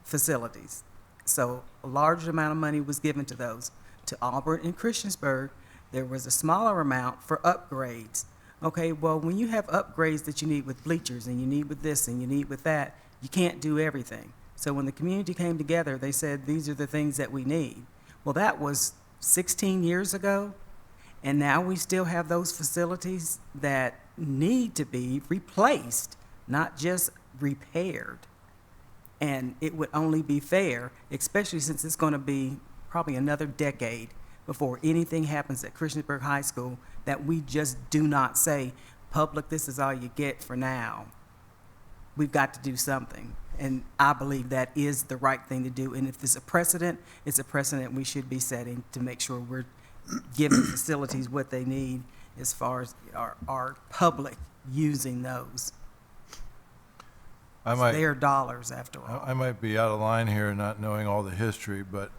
facilities. So a large amount of money was given to those. To Auburn and Christiansburg, there was a smaller amount for upgrades. Okay, well, when you have upgrades that you need with bleachers, and you need with this, and you need with that, you can't do everything. So when the community came together, they said, these are the things that we need. Well, that was 16 years ago, and now we still have those facilities that need to be replaced, not just repaired. And it would only be fair, especially since it's going to be probably another decade before anything happens at Christiansburg High School, that we just do not say, public, this is all you get for now. We've got to do something. And I believe that is the right thing to do. And if it's a precedent we should be setting to make sure we're giving facilities what they need as far as our public using those. It's their dollars, after all. I might be out of line here, not knowing all the history, but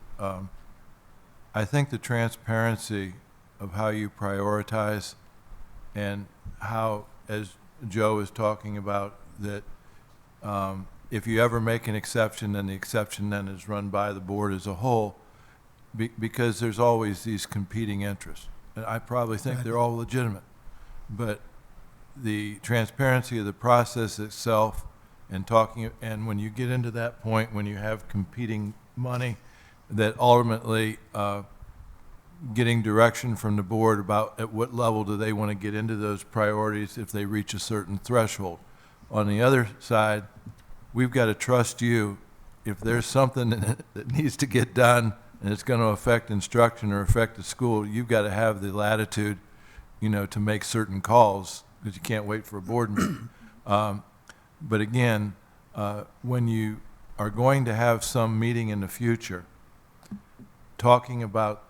I think the transparency of how you prioritize and how, as Joe is talking about, that if you ever make an exception, then the exception then is run by the board as a whole, because there's always these competing interests. And I probably think they're all legitimate, but the transparency of the process itself and talking, and when you get into that point, when you have competing money, that ultimately getting direction from the board about at what level do they want to get into those priorities if they reach a certain threshold. On the other side, we've got to trust you. If there's something that needs to get done and it's going to affect instruction or affect the school, you've got to have the latitude, to make certain calls, because you can't wait for a board meeting. But again, when you are going to have some meeting in the future, talking about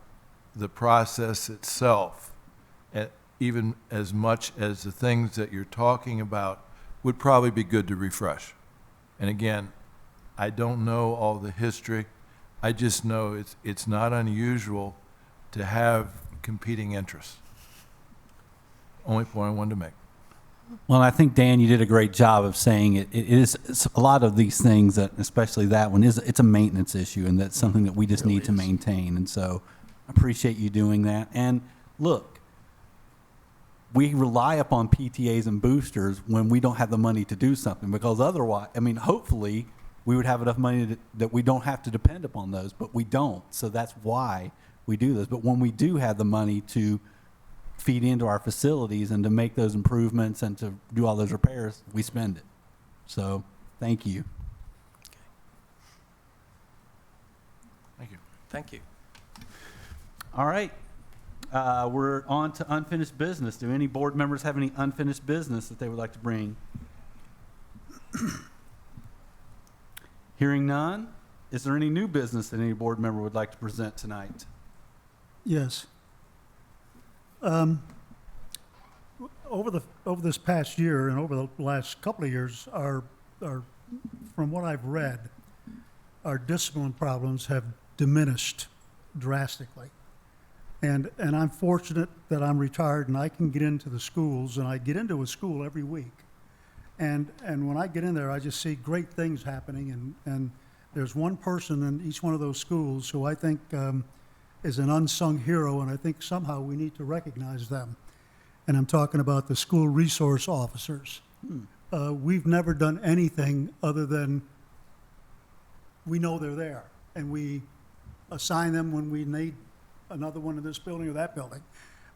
the process itself, even as much as the things that you're talking about, would probably be good to refresh. And again, I don't know all the history. I just know it's not unusual to have competing interests. Only point I wanted to make. Well, I think, Dan, you did a great job of saying it's a lot of these things, that, especially that one, it's a maintenance issue, and that's something that we just need to maintain. And so I appreciate you doing that. And look, we rely upon PTAs and boosters when we don't have the money to do something, because otherwise, hopefully we would have enough money that we don't have to depend upon those, but we don't. So that's why we do this. But when we do have the money to feed into our facilities and to make those improvements and to do all those repairs, we spend it. So thank you. Thank you. Thank you. All right. We're on to unfinished business. Do any board members have any unfinished business that they would like to bring? Hearing none, is there any new business that any board member would like to present tonight? Yes. Over this past year and over the last couple of years, our from what I've read, our discipline problems have diminished drastically. And I'm fortunate that I'm retired and I can get into the schools, and I get into a school every week. And when I get in there, I just see great things happening, and there's one person in each one of those schools who I think is an unsung hero, and I think somehow we need to recognize them. And I'm talking about the school resource officers. We've never done anything other than we know they're there, and we assign them when we need another one in this building or that building.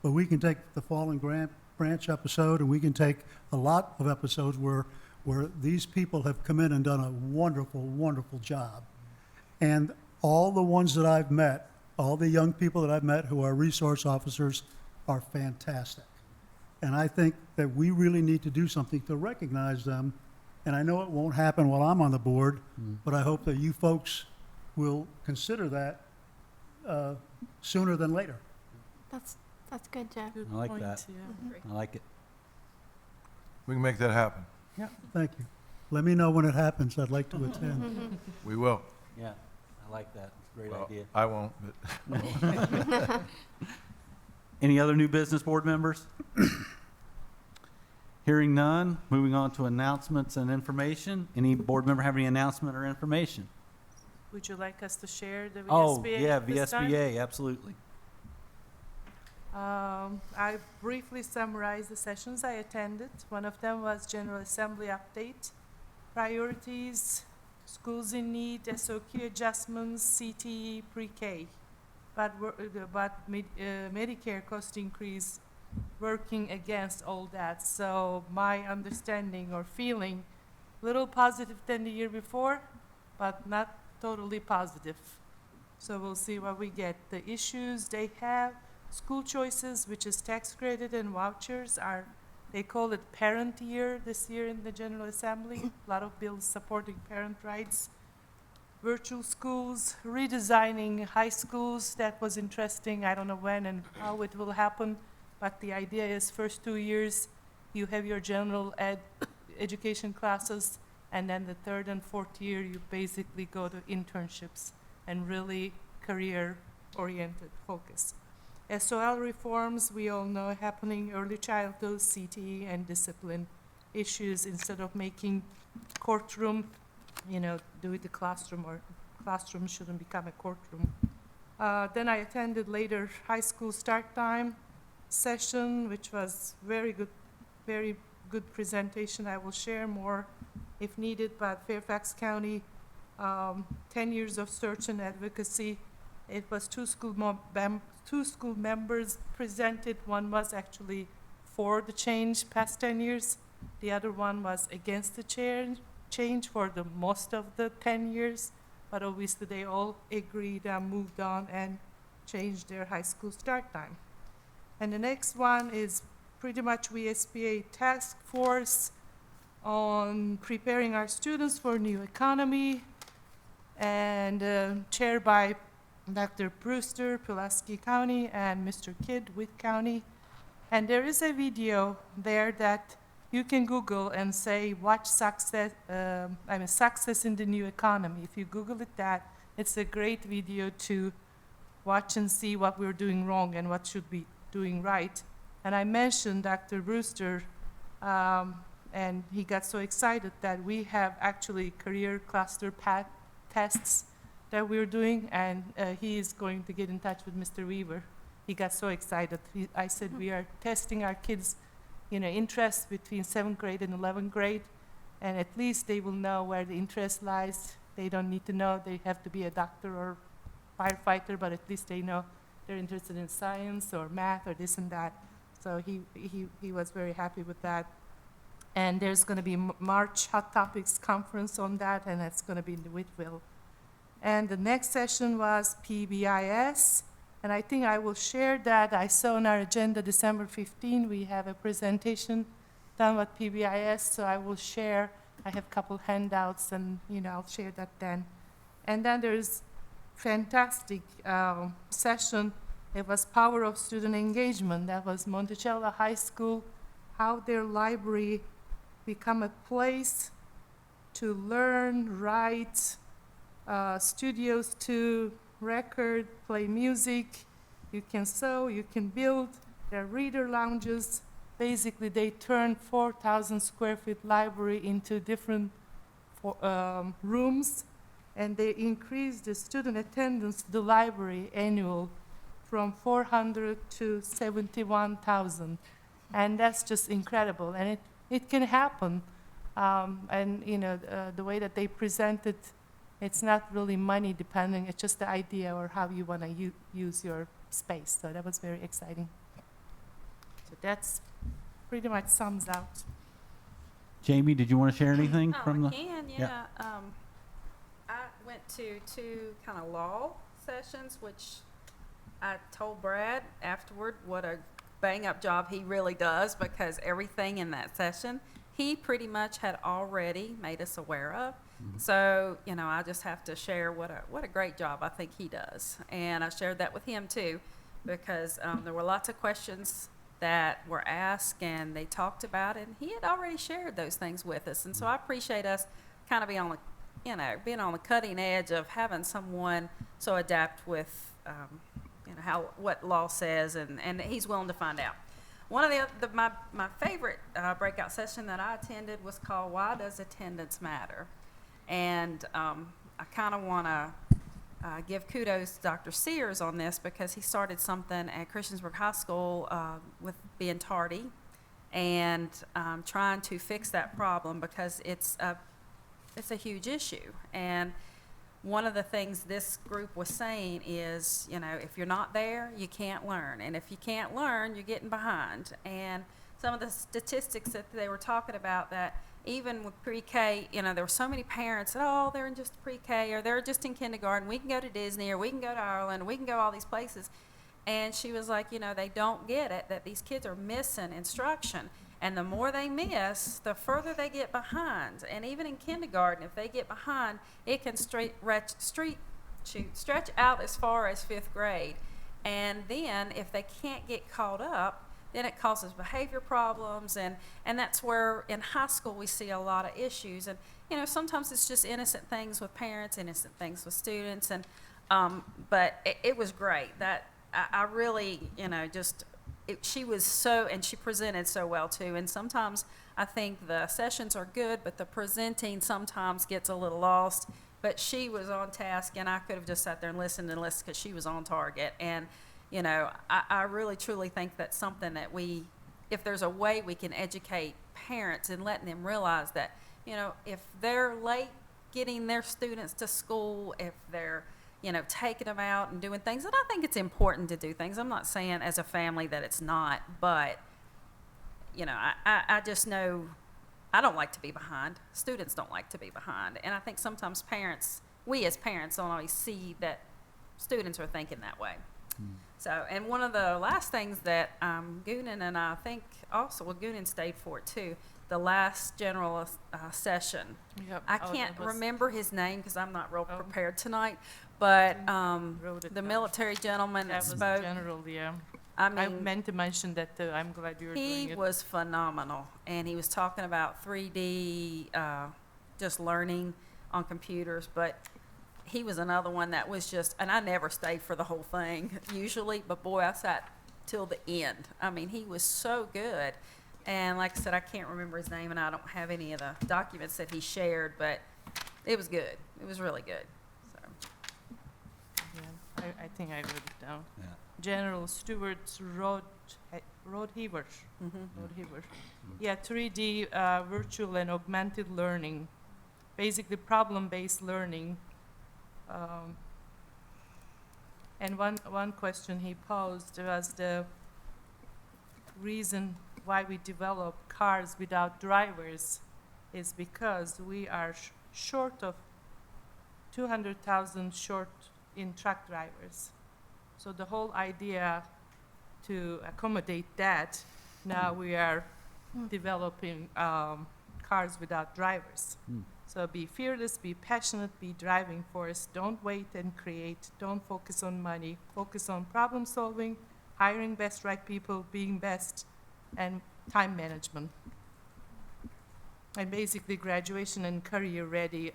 But we can take the Fallen Branch episode, and we can take a lot of episodes where these people have come in and done a wonderful, wonderful job. And all the ones that I've met, all the young people that I've met who are resource officers are fantastic. And I think that we really need to do something to recognize them. And I know it won't happen while I'm on the board, but I hope that you folks will consider that sooner than later. That's good, Joe. Good I like point, that. yeah. I like it. We can make that happen. Yeah, thank you. Let me know when it happens. I'd like to attend. We will. Yeah, I like that. It's a great Well, idea. I won't, but Any other new business, board members? Hearing none, moving on to announcements and information. Any board member have any announcement or information? Would you like us to share the VSBA? Oh, yeah, this time? VSBA, absolutely. I briefly summarized the sessions I attended. One of them was General Assembly update, priorities, schools in need, SOQ adjustments, CTE, pre-K. But Medicare cost increase working against all that. So my understanding or feeling, little positive than the year before, but not totally positive. So we'll see what we get. The issues they have, school choices, which is tax credit and vouchers, they call it parent year this year in the General Assembly. A lot of bills supporting parent rights. Virtual schools, redesigning high schools, that was interesting. I don't know when and how it will happen, but the idea is first 2 years you have your general education classes, and then the third and fourth year you basically go to internships and really career-oriented focus. SOL reforms, we all know happening, early childhood, CTE, and discipline issues instead of making courtroom, do it the classroom, or classroom shouldn't become a courtroom. Then I attended later high school start time session, which was very good presentation. I will share more if needed, but Fairfax County, 10 years of search and advocacy. It was two school members presented. One was actually for the change past 10 years. The other one was against the change for the most of the 10 years. But obviously they all agreed and moved on and changed their high school start time. And the next one is pretty much VSBA task force on preparing our students for new economy, and chaired by Dr. Brewster, Pulaski County, and Mr. Kidd, Witt County. And there is a video there that you can Google and say, watch success in the new economy. If you Google it, it's a great video to watch and see what we're doing wrong and what should be doing right. And I mentioned Dr. Brewster, and he got so excited that we have actually career cluster tests that we're doing, and he is going to get in touch with Mr. Weaver. He got so excited. I said we are testing our kids' interest between 7th grade and 11th grade, and at least they will know where the interest lies. They don't need to know they have to be a doctor or firefighter, but at least they know they're interested in science or math or this and that. So he was very happy with that. And there's going to be March Hot Topics conference on that, and that's going to be in the Whiteville. And the next session was PBIS, and I think I will share that. I saw on our agenda December 15, we have a presentation done with PBIS, so I will share. I have a couple handouts, and I'll share that then. And then there's fantastic session. It was Power of Student Engagement. That was Monticello High School, how their library become a place to learn, write, studios to record, play music. You can sew, you can build. There are reader lounges. Basically, they turned 4,000 square feet library into different rooms, and they increased the student attendance to the library annual from 400 to 71,000. And that's just incredible. And it can happen. And the way that they present it, it's not really money depending, it's just the idea or how you want to use your space. So that was very exciting. So that's pretty much sums out. Jamie, did you want to share anything from I the? can, yeah. I went to 2 kind of law sessions, which I told Brad afterward what a bang-up job he really does, because everything in that session, he pretty much had already made us aware of. So, I just have to share what a great job I think he does. And I shared that with him too, because there were lots of questions that were asked and they talked about it, and he had already shared those things with us. And so I appreciate us kind of being on the cutting edge of having someone so adept with, what law says, and he's willing to find out. One of my favorite breakout session that I attended was called "Why Does Attendance Matter?" And I kind of want to give kudos to Dr. Sears on this, because he started something at Christiansburg High School with being tardy, and trying to fix that problem, because it's a huge issue. And one of the things this group was saying is, if you're not there, you can't learn. And if you can't learn, you're getting behind. And some of the statistics that they were talking about, that even with pre-K, there were so many parents that, oh, they're in just pre-K, or they're just in kindergarten. We can go to Disney, or we can go to Ireland, we can go all these places. And she was like, they don't get it, that these kids are missing instruction. And the more they miss, the further they get behind. And even in kindergarten, if they get behind, it can stretch out as far as 5th grade. And then if they can't get caught up, then it causes behavior problems. And that's where in high school we see a lot of issues. And, sometimes it's just innocent things with parents, innocent things with students. And but it was great. That I really, she was so, and she presented so well too. And sometimes I think the sessions are good, but the presenting sometimes gets a little lost. But she was on task, and I could have just sat there and listened because she was on target. And, I really truly think that's something that if there's a way we can educate parents and letting them realize that, if they're late getting their students to school, if they're, taking them out and doing things. And I think it's important to do things. I'm not saying as a family that it's not, but, I just know I don't like to be behind. Students don't like to be behind. And I think sometimes we as parents don't always see that students are thinking that way. So, and one of the last things that Goonan and I think also, Goonan stayed for it too, the last general session. Yep. I can't remember his name because I'm not real prepared tonight, but the military gentleman that spoke. General, yeah. I mean, I meant to mention that too. I'm glad you were doing it. He was phenomenal, and he was talking about 3D, just learning on computers, but he was another one that was just, and I never stayed for the whole thing usually, but boy, I sat till the end. I mean, he was so good. And like I said, I can't remember his name, and I don't have any of the documents that he shared, but it was good. It was really good. So. Yeah, I think I wrote it down. Yeah. General Stewart's Road Heaver. Yeah, 3D virtual and augmented learning, basically problem-based learning. And one question he posed was the reason why we develop cars without drivers is because we are short of 200,000 short in truck drivers. So the whole idea to accommodate that, now we are developing cars without drivers. So be fearless, be passionate, be driving force. Don't wait and create. Don't focus on money. Focus on problem solving, hiring best, right people, being best, and time management. and basically graduation and career-ready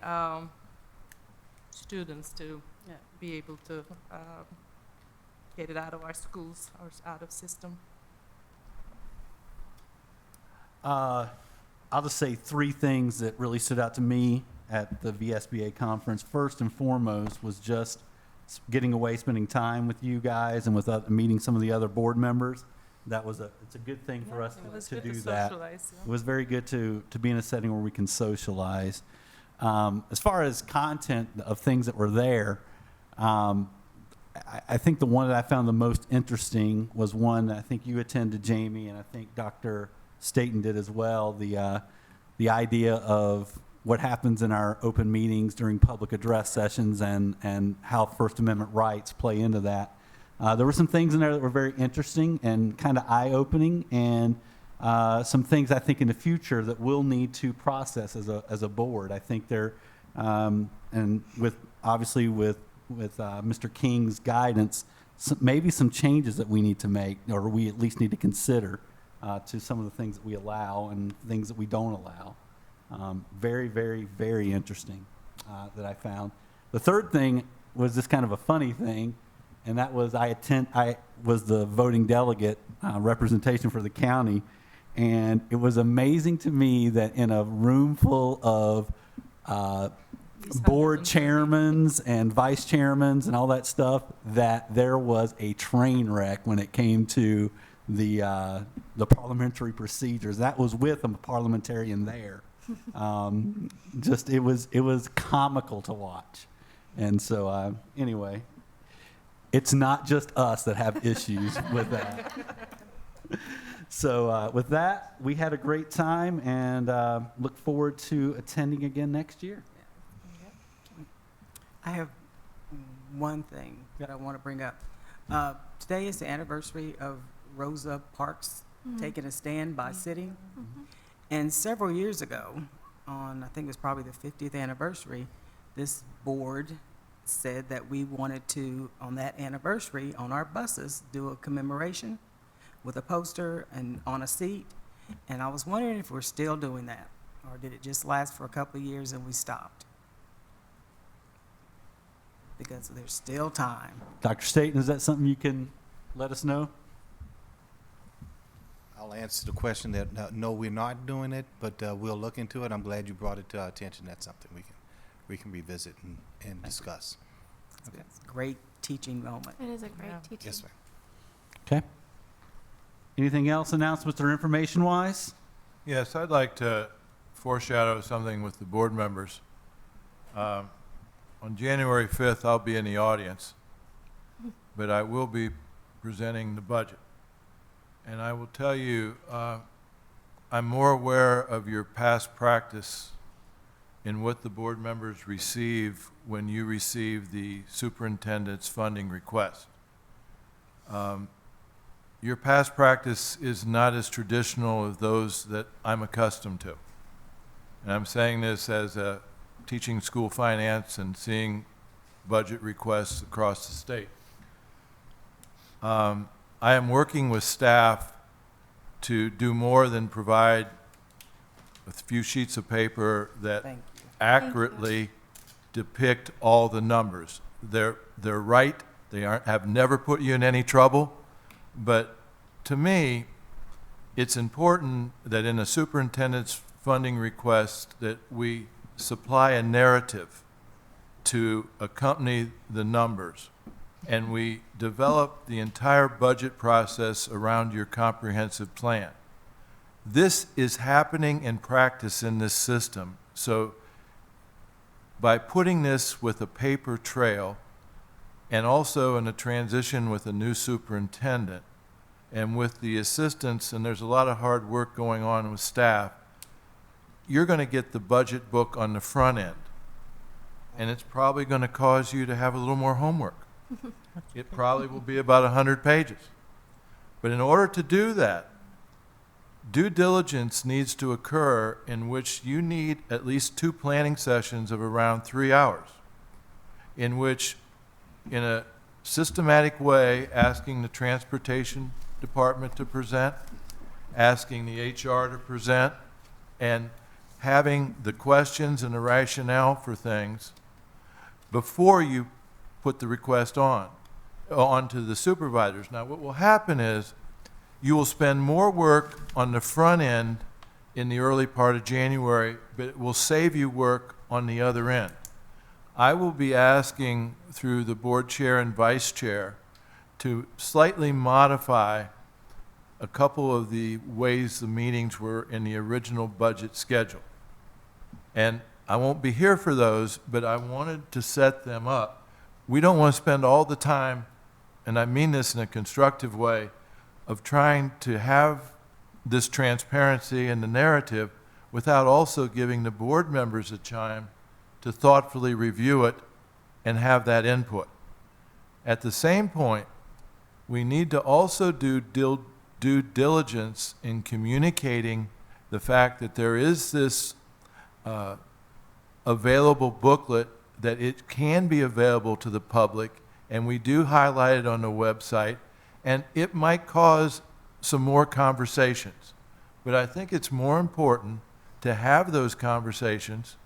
students to be able to get it out of our schools or out of system. I'll just say three things that really stood out to me at the VSBA conference. First and foremost was just getting away, spending time with you guys and with meeting some of the other board members. It's a good thing for us to do that. It was very good to be in a setting where we can socialize. As far as content of things that were there, I think the one that I found the most interesting was one that I think you attended, Jamie, and I think Dr. Staten did as well, the idea of what happens in our open meetings during public address sessions and how First Amendment rights play into that. There were some things in there that were very interesting and kind of eye-opening, and some things I think in the future that we'll need to process as a board. I think there, and with Mr. King's guidance, maybe some changes that we need to make, or we at least need to consider to some of the things that we allow and things that we don't allow. Very, very, very interesting that I found. The third thing was just kind of a funny thing, and that was I was the voting delegate representation for the county, and it was amazing to me that in a room full of board chairmans and vice chairmans and all that stuff, that there was a train wreck when it came to the parliamentary procedures. That was with a parliamentarian there. It was comical to watch. And so anyway, it's not just us that have issues with that. So with that, we had a great time and look forward to attending again next year. I have one thing that I want to bring up. Today is the anniversary of Rosa Parks taking a stand by sitting. And several years ago, I think it was probably the 50th anniversary, this board said that we wanted to, on that anniversary, on our buses, do a commemoration with a poster and on a seat. And I was wondering if we're still doing that, or did it just last for a couple of years and we stopped? Because there's still time. Dr. Staten, is that something you can let us know? I'll answer the question that no, we're not doing it, but we'll look into it. I'm glad you brought it to our attention. That's something we can revisit and discuss. Okay. It's a great teaching moment. It is a great teaching. Yes, sir. Okay. Anything else, announcements or information-wise? Yes, I'd like to foreshadow something with the board members. On January 5th, I'll be in the audience, but I will be presenting the budget. And I will tell you, I'm more aware of your past practice in what the board members receive when you receive the superintendent's funding request. Your past practice is not as traditional as those that I'm accustomed to. And I'm saying this as a teaching school finance and seeing budget requests across the state. I am working with staff to do more than provide a few sheets of paper that accurately depict all the numbers. They're right. They have never put you in any trouble. But to me, it's important that in a superintendent's funding request that we supply a narrative to accompany the numbers. And we develop the entire budget process around your comprehensive plan. This is happening in practice in this system. So by putting this with a paper trail and also in a transition with a new superintendent and with the assistance, and there's a lot of hard work going on with staff, you're going to get the budget book on the front end. And it's probably going to cause you to have a little more homework. It probably will be about 100 pages. But in order to do that, due diligence needs to occur in which you need at least 2 planning sessions of around 3 hours, in which, in a systematic way, asking the transportation department to present, asking the HR to present, and having the questions and the rationale for things before you put the request onto the supervisors. Now, what will happen is you will spend more work on the front end in the early part of January, but it will save you work on the other end. I will be asking through the board chair and vice chair to slightly modify a couple of the ways the meetings were in the original budget schedule. And I won't be here for those, but I wanted to set them up. We don't want to spend all the time, and I mean this in a constructive way, of trying to have this transparency in the narrative without also giving the board members a time to thoughtfully review it and have that input. At the same point, we need to also do due diligence in communicating the fact that there is this available booklet, that it can be available to the public, and we do highlight it on the website, and it might cause some more conversations. But I think it's more important to have those conversations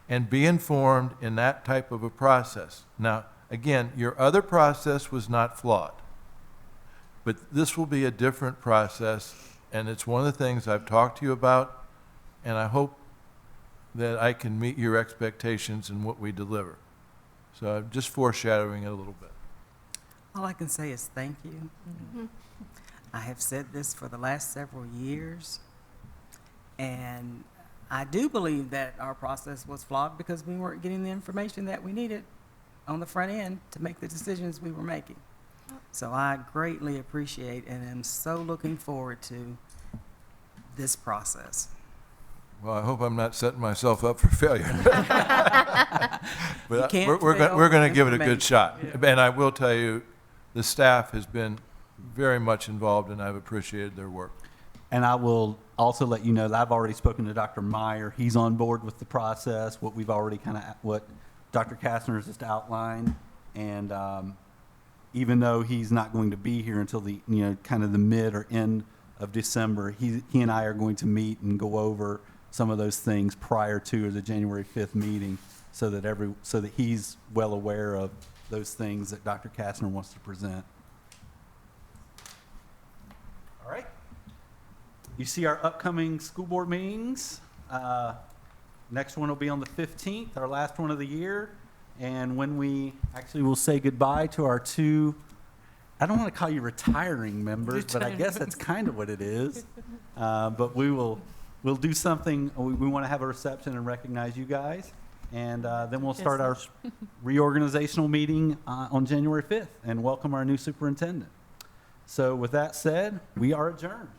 and be informed in that type of a process. Now, again, your other process was not flawed, but this will be a different process, and it's one of the things I've talked to you about, and I hope that I can meet your expectations in what we deliver. So I'm just foreshadowing it a little bit. All I can say is thank you. I have said this for the last several years, and I do believe that our process was flawed because we weren't getting the information that we needed on the front end to make the decisions we were making. So I greatly appreciate and am so looking forward to this process. Well, I hope I'm not setting myself up for failure. But can't we're fail going to give it a good information. shot. Yeah. And I will tell you, the staff has been very much involved, and I've appreciated their work. And I will also let you know that I've already spoken to Dr. Meyer. He's on board with the process, what we've already what Dr. Kastner has just outlined. And even though he's not going to be here until the, kind of the mid or end of December, he and I are going to meet and go over some of those things prior to the January 5th meeting so that he's well aware of those things that Dr. Kastner wants to present. All right. You see our upcoming school board meetings. Next one will be on the 15th, our last one of the year. And when we actually will say goodbye to our two, I don't want to call you retiring members, but I guess that's kind of what it is. But we'll do something. We want to have a reception and recognize you guys. And then we'll start our reorganizational meeting on January 5th and welcome our new superintendent. So with that said, we are adjourned.